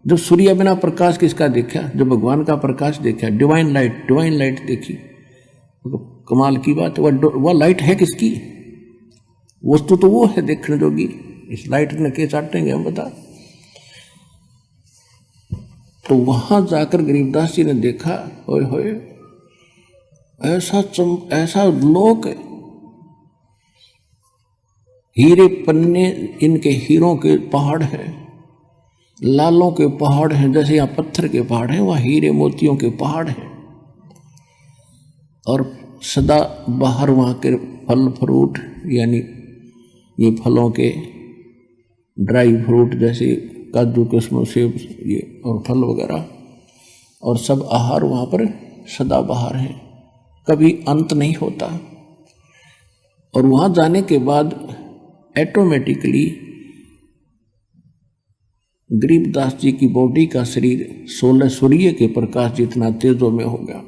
जब सूर्य बिना प्रकाश किसका देखा? जब भगवान का प्रकाश देखा, डिवाइन लाइट देखी, कमाल की बात। वह लाइट है किसकी? वस्तु तो वो है देखने जोगी। इस लाइट ने के चाटेंगे हम, बता। तो वहां जाकर गरीबदास जी ने देखा, होए होए ऐसा लोक, हीरे पन्ने, इनके हीरों के पहाड़ हैं, लालों के पहाड़ हैं। जैसे यहाँ पत्थर के पहाड़ हैं, वहाँ हीरे मोतियों के पहाड़ हैं। और सदा बाहर वहाँ के फल फ्रूट, यानी ये फलों के ड्राई फ्रूट जैसे काजू किस्मों सेब ये और फल वगैरह, और सब आहार वहाँ पर सदा बाहर है, कभी अंत नहीं होता। और वहाँ जाने के बाद ऑटोमेटिकली गरीबदास जी की बॉडी का शरीर 16 सूर्य के प्रकाश जितना तेजों में हो गया।